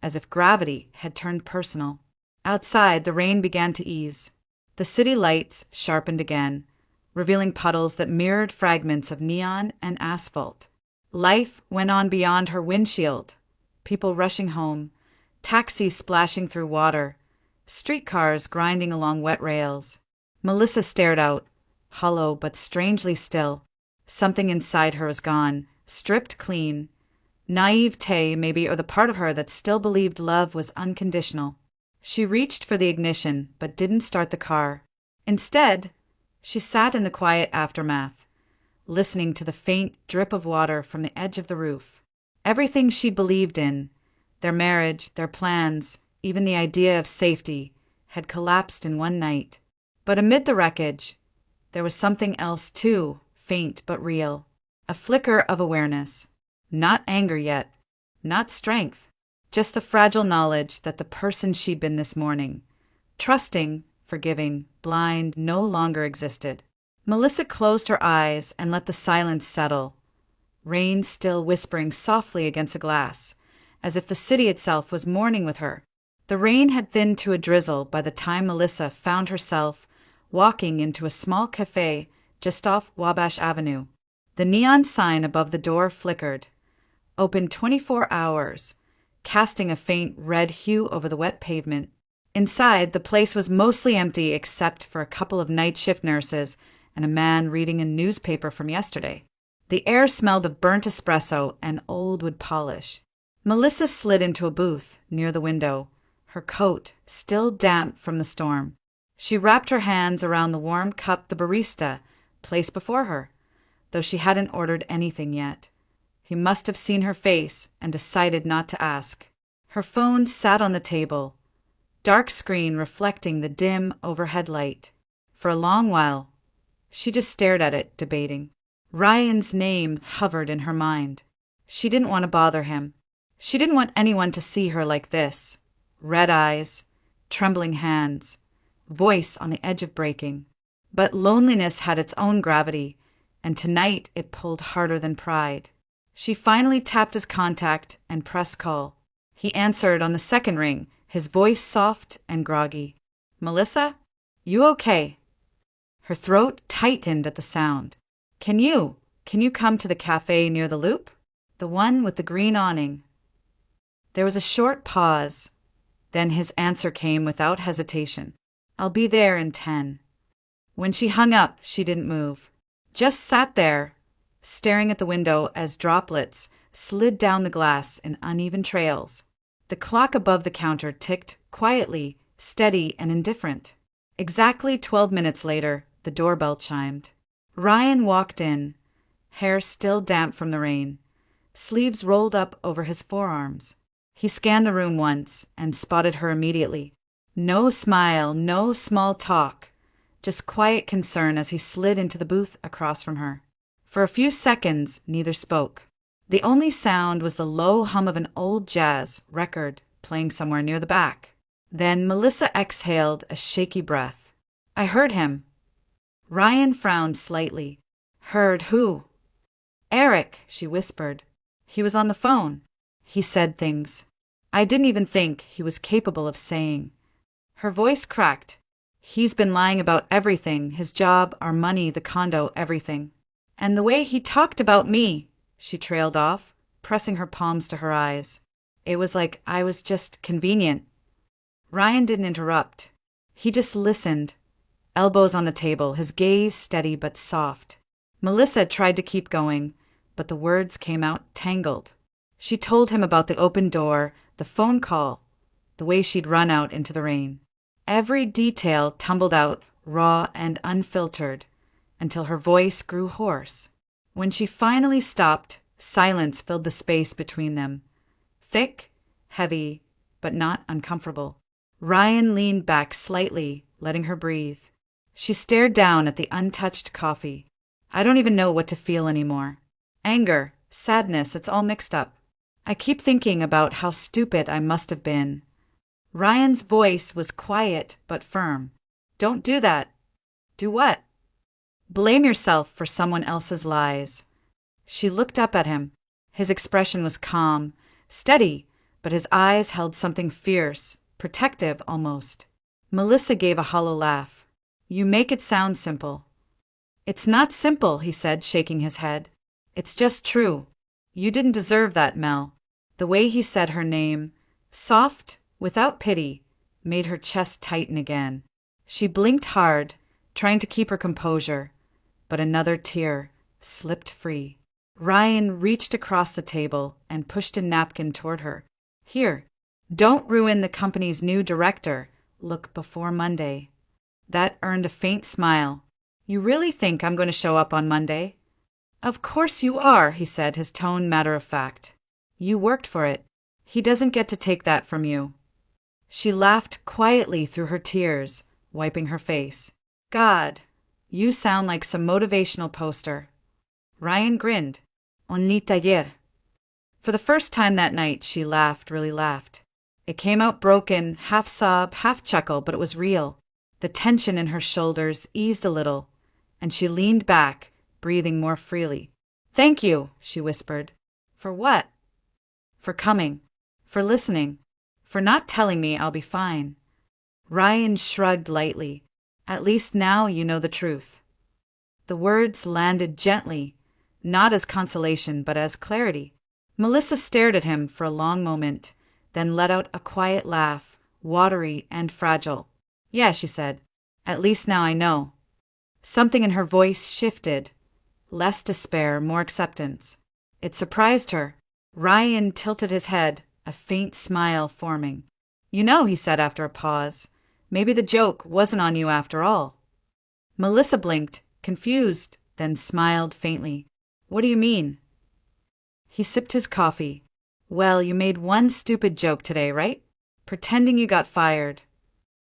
as if gravity had turned personal. Outside, the rain began to ease. The city lights sharpened again, revealing puddles that mirrored fragments of neon and asphalt. Life went on beyond her windshield. People rushing home, taxis splashing through water, streetcars grinding along wet rails. Melissa stared out, hollow but strangely still. Something inside her was gone, stripped clean. Naivete, maybe, or the part of her that still believed love was unconditional. She reached for the ignition, but didn't start the car. Instead, she sat in the quiet aftermath, listening to the faint drip of water from the edge of the roof. Everything she'd believed in, their marriage, their plans, even the idea of safety, had collapsed in one night. But amid the wreckage, there was something else too, faint but real. A flicker of awareness. Not anger yet, not strength, just the fragile knowledge that the person she'd been this morning, trusting, forgiving, blind, no longer existed. Melissa closed her eyes and let the silence settle. Rain still whispering softly against the glass, as if the city itself was mourning with her. The rain had thinned to a drizzle by the time Melissa found herself walking into a small cafe just off Wabash Avenue. The neon sign above the door flickered. open 24 hours, casting a faint red hue over the wet pavement. Inside, the place was mostly empty except for a couple of night shift nurses and a man reading a newspaper from yesterday. The air smelled of burnt espresso and old wood polish. Melissa slid into a booth near the window, her coat still damp from the storm. She wrapped her hands around the warm cup the barista placed before her, though she hadn't ordered anything yet. He must have seen her face and decided not to ask. Her phone sat on the table, dark screen reflecting the dim overhead light. For a long while, she just stared at it, debating. Ryan's name hovered in her mind. She didn't want to bother him. She didn't want anyone to see her like this. Red eyes, trembling hands, voice on the edge of breaking. But loneliness had its own gravity, and tonight it pulled harder than pride. She finally tapped his contact and pressed call. He answered on the second ring, his voice soft and groggy. "Melissa? You okay?" Her throat tightened at the sound. Can you come to the cafe near the Loop? The one with the green awning." There was a short pause. Then his answer came without hesitation. "I'll be there in 10. When she hung up, she didn't move. Just sat there, staring at the window as droplets slid down the glass in uneven trails. The clock above the counter ticked quietly, steady and indifferent. Exactly 12 minutes later, the doorbell chimed. Ryan walked in, hair still damp from the rain, sleeves rolled up over his forearms. He scanned the room once and spotted her immediately. No smile, no small talk, just quiet concern as he slid into the booth across from her. For a few seconds, neither spoke. The only sound was the low hum of an old jazz record playing somewhere near the back. Then Melissa exhaled a shaky breath. "I heard him." Ryan frowned slightly. "Heard who?" "Eric," she whispered. "He was on the phone. He said things I didn't even think he was capable of saying." Her voice cracked. "He's been lying about everything, his job, our money, the condo, everything. And the way he talked about me," she trailed off, pressing her palms to her eyes. "It was like I was just convenient." Ryan didn't interrupt. He just listened, elbows on the table, his gaze steady but soft. Melissa tried to keep going, but the words came out tangled. She told him about the open door, the phone call, the way she'd run out into the rain. Every detail tumbled out, raw and unfiltered, until her voice grew hoarse. When she finally stopped, silence filled the space between them. Thick, heavy, but not uncomfortable. Ryan leaned back slightly, letting her breathe. She stared down at the untouched coffee. "I don't even know what to feel anymore. Anger, sadness, it's all mixed up. I keep thinking about how stupid I must have been." Ryan's voice was quiet but firm. "Don't do that." "Do what?" "Blame yourself for someone else's lies." She looked up at him. His expression was calm, steady, but his eyes held something fierce, protective almost. Melissa gave a hollow laugh. "You make it sound simple." "It's not simple," he said, shaking his head. "It's just true. You didn't deserve that, Mel." The way he said her name, soft, without pity, made her chest tighten again. She blinked hard, trying to keep her composure, but another tear slipped free. Ryan reached across the table and pushed a napkin toward her. "Here, don't ruin the company's new director. Look before Monday." That earned a faint smile. "You really think I'm going to show up on Monday?" "Of course you are," he said, his tone matter of fact. "You worked for it. He doesn't get to take that from you." She laughed quietly through her tears, wiping her face. "God, you sound like some motivational poster." Ryan grinned. "On lit ayer." For the first time that night, she laughed, really laughed. It came out broken, half sob, half chuckle, but it was real. The tension in her shoulders eased a little, and she leaned back, breathing more freely. "Thank you," she whispered. "For what?" "For coming. For listening. For not telling me I'll be fine." Ryan shrugged lightly. "At least now you know the truth." The words landed gently, not as consolation but as clarity. Melissa stared at him for a long moment, then let out a quiet laugh, watery and fragile. Yeah, she said. At least now I know. Something in her voice shifted. Less despair, more acceptance. It surprised her. Ryan tilted his head, a faint smile forming. You know, he said after a pause, maybe the joke wasn't on you after all. Melissa blinked, confused, then smiled faintly. What do you mean? He sipped his coffee. Well, you made one stupid joke today, right? Pretending you got fired.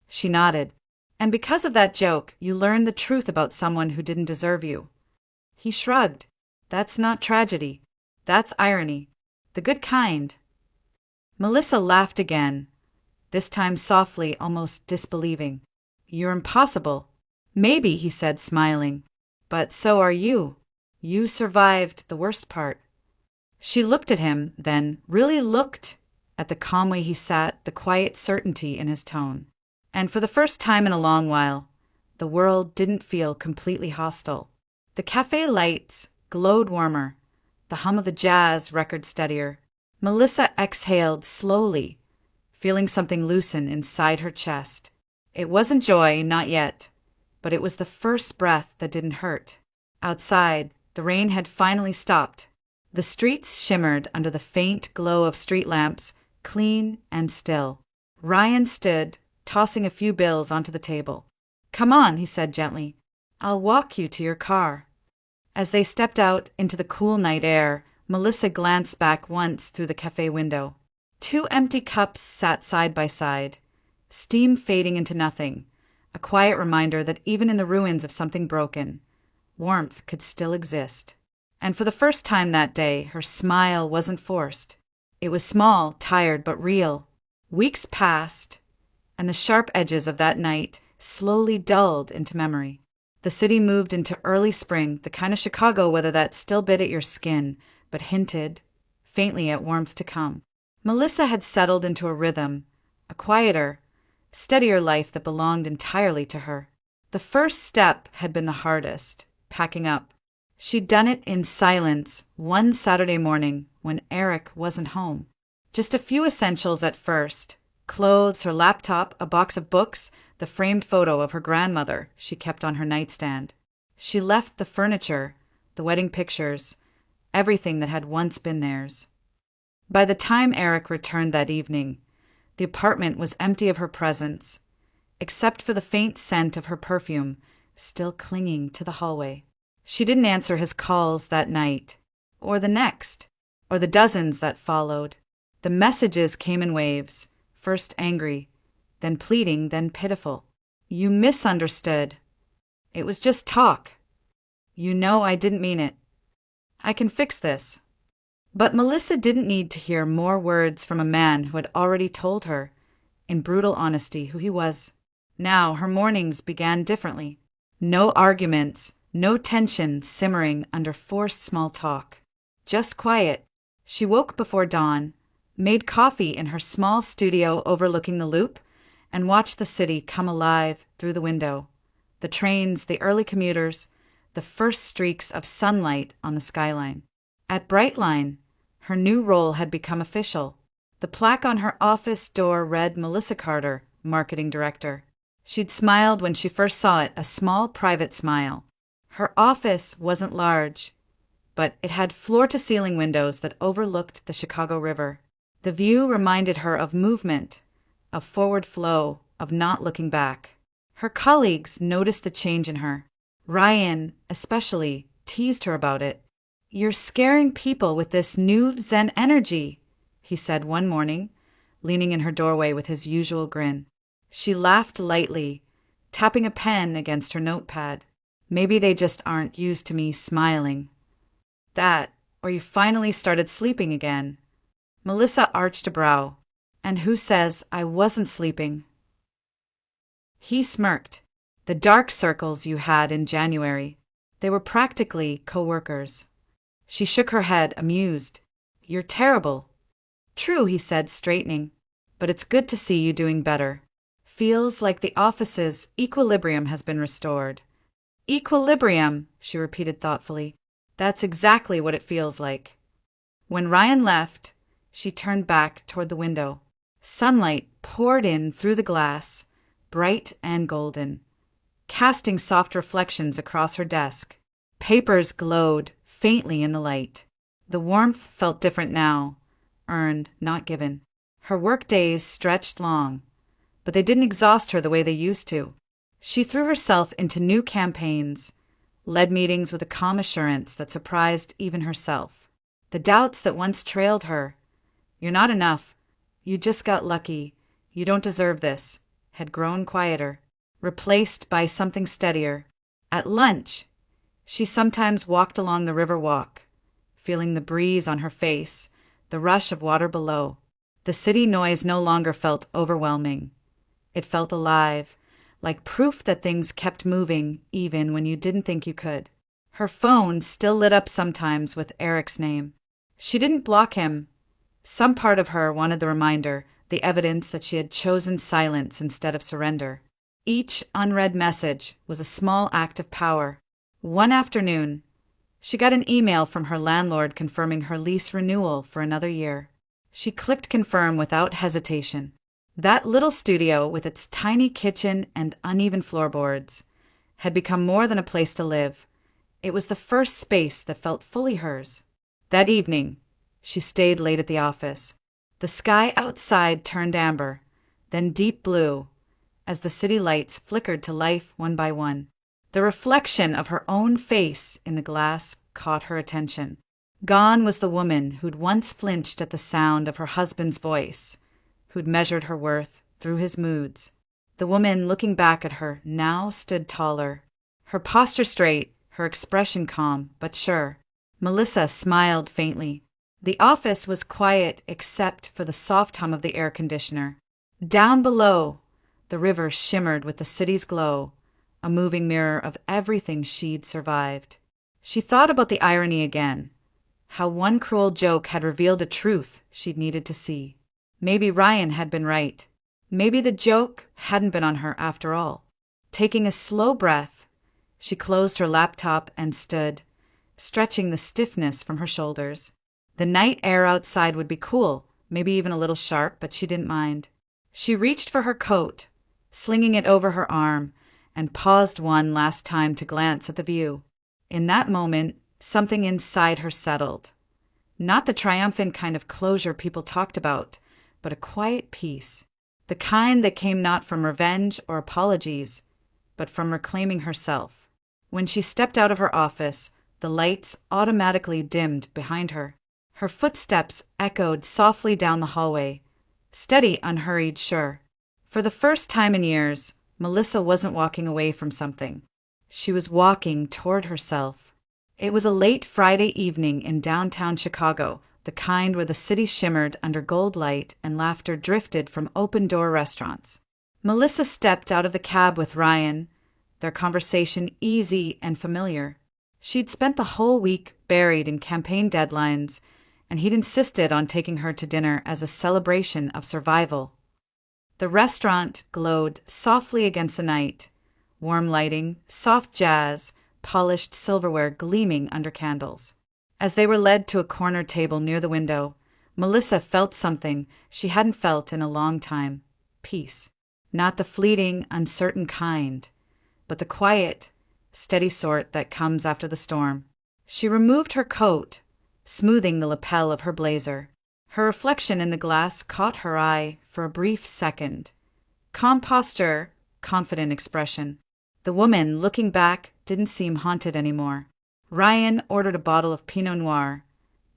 She nodded. And because of that joke, you learned the truth about someone who didn't deserve you. He shrugged. That's not tragedy. That's irony. The good kind. Melissa laughed again, this time softly, almost disbelieving. You're impossible. Maybe, he said, smiling. But so are you. You survived the worst part. She looked at him, then really looked at the calm way he sat, the quiet certainty in his tone. And for the first time in a long while, the world didn't feel completely hostile. The cafe lights glowed warmer, the hum of the jazz record steadier. Melissa exhaled slowly, feeling something loosen inside her chest. It wasn't joy, not yet, but it was the first breath that didn't hurt. Outside, the rain had finally stopped. The streets shimmered under the faint glow of street lamps, clean and still. Ryan stood, tossing a few bills onto the table. Come on, he said gently. I'll walk you to your car. As they stepped out into the cool night air, Melissa glanced back once through the cafe window. 2 empty cups sat side by side, steam fading into nothing, a quiet reminder that even in the ruins of something broken, warmth could still exist. And for the first time that day, her smile wasn't forced. It was small, tired, but real. Weeks passed, and the sharp edges of that night slowly dulled into memory. The city moved into early spring, the kind of Chicago weather that still bit at your skin, but hinted, faintly, at warmth to come. Melissa had settled into a rhythm, a quieter, steadier life that belonged entirely to her. The first step had been the hardest, packing up. She'd done it in silence one Saturday morning when Eric wasn't home. Just a few essentials at first. Clothes, her laptop, a box of books, the framed photo of her grandmother she kept on her nightstand. She left the furniture, the wedding pictures, everything that had once been theirs. By the time Eric returned that evening, the apartment was empty of her presence, except for the faint scent of her perfume still clinging to the hallway. She didn't answer his calls that night, or the next, or the dozens that followed. The messages came in waves, first angry, then pleading, then pitiful. You misunderstood. It was just talk. You know I didn't mean it. I can fix this. But Melissa didn't need to hear more words from a man who had already told her, in brutal honesty, who he was. Now her mornings began differently. No arguments, no tension simmering under forced small talk. Just quiet. She woke before dawn, made coffee in her small studio overlooking the loop, and watched the city come alive through the window. The trains, the early commuters, the first streaks of sunlight on the skyline. At Brightline, her new role had become official. The plaque on her office door read Melissa Carter, Marketing Director. She'd smiled when she first saw it, a small private smile. Her office wasn't large, but it had floor-to-ceiling windows that overlooked the Chicago River. The view reminded her of movement, of forward flow, of not looking back. Her colleagues noticed the change in her. Ryan, especially, teased her about it. You're scaring people with this new Zen energy, he said one morning, leaning in her doorway with his usual grin. She laughed lightly, tapping a pen against her notepad. Maybe they just aren't used to me smiling. That, or you finally started sleeping again. Melissa arched a brow. And who says I wasn't sleeping? He smirked. The dark circles you had in January. They were practically co-workers. She shook her head, amused. You're terrible. True, he said, straightening. But it's good to see you doing better. Feels like the office's equilibrium has been restored. Equilibrium, she repeated thoughtfully. That's exactly what it feels like. When Ryan left, she turned back toward the window. Sunlight poured in through the glass, bright and golden, casting soft reflections across her desk. Papers glowed faintly in the light. The warmth felt different now, earned, not given. Her work days stretched long, but they didn't exhaust her the way they used to. She threw herself into new campaigns, led meetings with a calm assurance that surprised even herself. The doubts that once trailed her, "You're not enough. You just got lucky. You don't deserve this," had grown quieter, replaced by something steadier. At lunch, she sometimes walked along the river walk, feeling the breeze on her face, the rush of water below. The city noise no longer felt overwhelming. It felt alive, like proof that things kept moving even when you didn't think you could. Her phone still lit up sometimes with Eric's name. She didn't block him. Some part of her wanted the reminder, the evidence that she had chosen silence instead of surrender. Each unread message was a small act of power. One afternoon, she got an email from her landlord confirming her lease renewal for another year. She clicked confirm without hesitation. That little studio, with its tiny kitchen and uneven floorboards, had become more than a place to live. It was the first space that felt fully hers. That evening, she stayed late at the office. The sky outside turned amber, then deep blue, as the city lights flickered to life one by one. The reflection of her own face in the glass caught her attention. Gone was the woman who'd once flinched at the sound of her husband's voice, who'd measured her worth through his moods. The woman looking back at her now stood taller, her posture straight, her expression calm but sure. Melissa smiled faintly. The office was quiet except for the soft hum of the air conditioner. Down below, the river shimmered with the city's glow, a moving mirror of everything she'd survived. She thought about the irony again, how one cruel joke had revealed a truth she'd needed to see. Maybe Ryan had been right. Maybe the joke hadn't been on her after all. Taking a slow breath, she closed her laptop and stood, stretching the stiffness from her shoulders. The night air outside would be cool, maybe even a little sharp, but she didn't mind. She reached for her coat, slinging it over her arm, and paused one last time to glance at the view. In that moment, something inside her settled. Not the triumphant kind of closure people talked about, but a quiet peace. The kind that came not from revenge or apologies, but from reclaiming herself. When she stepped out of her office, the lights automatically dimmed behind her. Her footsteps echoed softly down the hallway, steady, unhurried, sure. For the first time in years, Melissa wasn't walking away from something. She was walking toward herself. It was a late Friday evening in downtown Chicago, the kind where the city shimmered under gold light and laughter drifted from open-door restaurants. Melissa stepped out of the cab with Ryan, their conversation easy and familiar. She'd spent the whole week buried in campaign deadlines, and he'd insisted on taking her to dinner as a celebration of survival. The restaurant glowed softly against the night, warm lighting, soft jazz, polished silverware gleaming under candles. As they were led to a corner table near the window, Melissa felt something she hadn't felt in a long time. Peace. Not the fleeting, uncertain kind, but the quiet, steady sort that comes after the storm. She removed her coat, smoothing the lapel of her blazer. Her reflection in the glass caught her eye for a brief second. Calm posture, confident expression. The woman, looking back, didn't seem haunted anymore. Ryan ordered a bottle of Pinot Noir,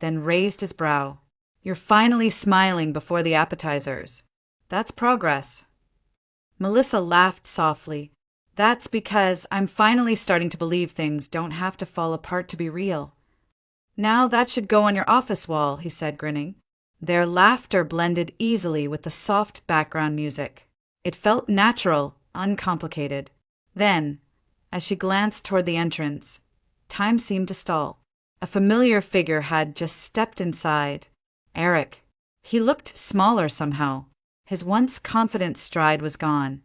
then raised his brow. "You're finally smiling before the appetizers. That's progress." Melissa laughed softly. "That's because I'm finally starting to believe things don't have to fall apart to be real." "Now that should go on your office wall," he said, grinning. Their laughter blended easily with the soft background music. It felt natural, uncomplicated. Then, as she glanced toward the entrance, time seemed to stall. A familiar figure had just stepped inside. Eric. He looked smaller somehow. His once confident stride was gone,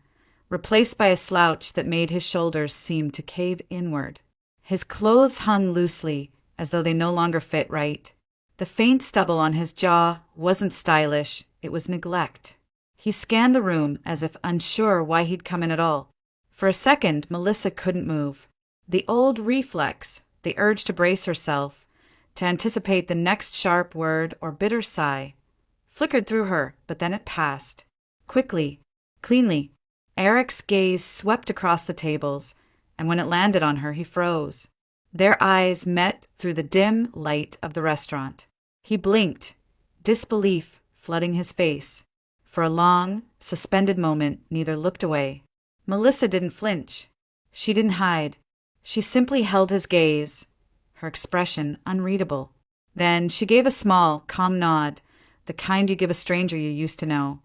replaced by a slouch that made his shoulders seem to cave inward. His clothes hung loosely, as though they no longer fit right. The faint stubble on his jaw wasn't stylish, it was neglect. He scanned the room as if unsure why he'd come in at all. For a second, Melissa couldn't move. The old reflex, the urge to brace herself, to anticipate the next sharp word or bitter sigh, flickered through her, but then it passed. Quickly, cleanly, Eric's gaze swept across the tables, and when it landed on her, he froze. Their eyes met through the dim light of the restaurant. He blinked, disbelief flooding his face. For a long, suspended moment, neither looked away. Melissa didn't flinch. She didn't hide. She simply held his gaze, her expression unreadable. Then she gave a small, calm nod, the kind you give a stranger you used to know,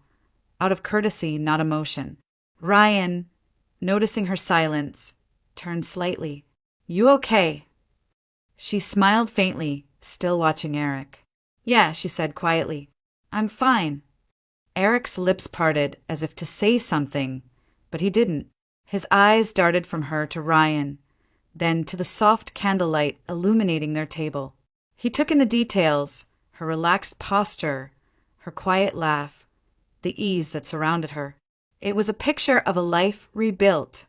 out of courtesy, not emotion. Ryan, noticing her silence, turned slightly. "You okay?" She smiled faintly, still watching Eric. "Yeah," she said quietly. "I'm fine." Eric's lips parted as if to say something, but he didn't. His eyes darted from her to Ryan, then to the soft candlelight illuminating their table. He took in the details, her relaxed posture, her quiet laugh, the ease that surrounded her. It was a picture of a life rebuilt,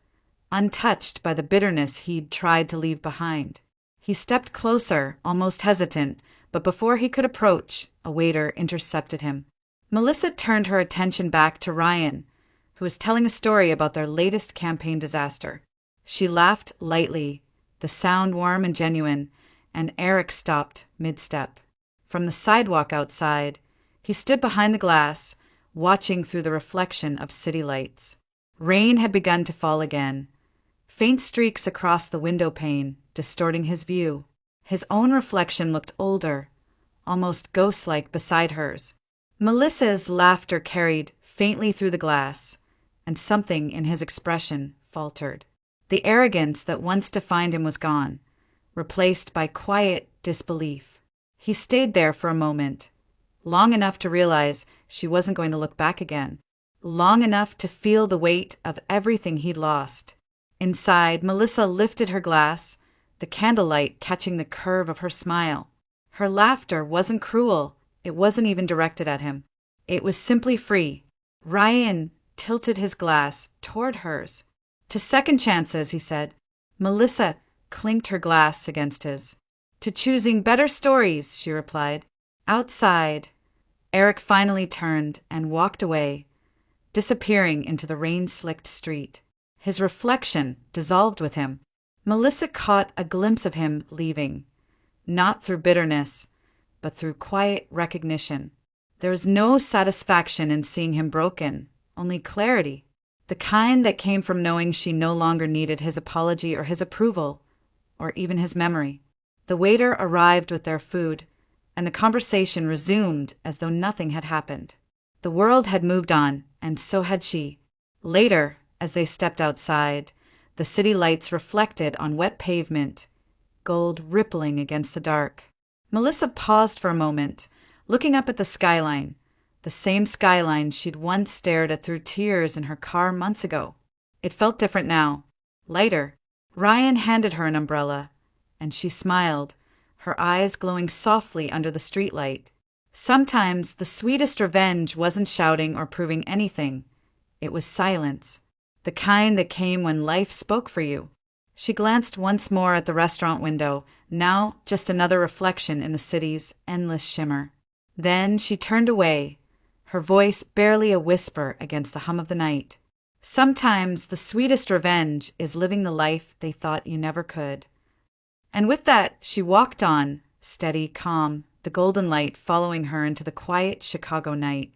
untouched by the bitterness he'd tried to leave behind. He stepped closer, almost hesitant, but before he could approach, a waiter intercepted him. Melissa turned her attention back to Ryan, who was telling a story about their latest campaign disaster. She laughed lightly, the sound warm and genuine, and Eric stopped mid-step. From the sidewalk outside, he stood behind the glass, watching through the reflection of city lights. Rain had begun to fall again, faint streaks across the window pane, distorting his view. His own reflection looked older, almost ghost-like beside hers. Melissa's laughter carried faintly through the glass, and something in his expression faltered. The arrogance that once defined him was gone, replaced by quiet disbelief. He stayed there for a moment, long enough to realize she wasn't going to look back again, long enough to feel the weight of everything he'd lost. Inside, Melissa lifted her glass, the candlelight catching the curve of her smile. Her laughter wasn't cruel, it wasn't even directed at him. It was simply free. Ryan tilted his glass toward hers. "To second chances," he said. Melissa clinked her glass against his. "To choosing better stories," she replied. Outside, Eric finally turned and walked away, disappearing into the rain-slicked street. His reflection dissolved with him. Melissa caught a glimpse of him leaving, not through bitterness, but through quiet recognition. There was no satisfaction in seeing him broken, only clarity, the kind that came from knowing she no longer needed his apology or his approval, or even his memory. The waiter arrived with their food, and the conversation resumed as though nothing had happened. The world had moved on, and so had she. Later, as they stepped outside, the city lights reflected on wet pavement, gold rippling against the dark. Melissa paused for a moment, looking up at the skyline, the same skyline she'd once stared at through tears in her car months ago. It felt different now, lighter. Ryan handed her an umbrella, and she smiled, her eyes glowing softly under the streetlight. Sometimes the sweetest revenge wasn't shouting or proving anything. It was silence, the kind that came when life spoke for you. She glanced once more at the restaurant window, now just another reflection in the city's endless shimmer. Then she turned away, her voice barely a whisper against the hum of the night. Sometimes the sweetest revenge is living the life they thought you never could. And with that, she walked on, steady, calm, the golden light following her into the quiet Chicago night.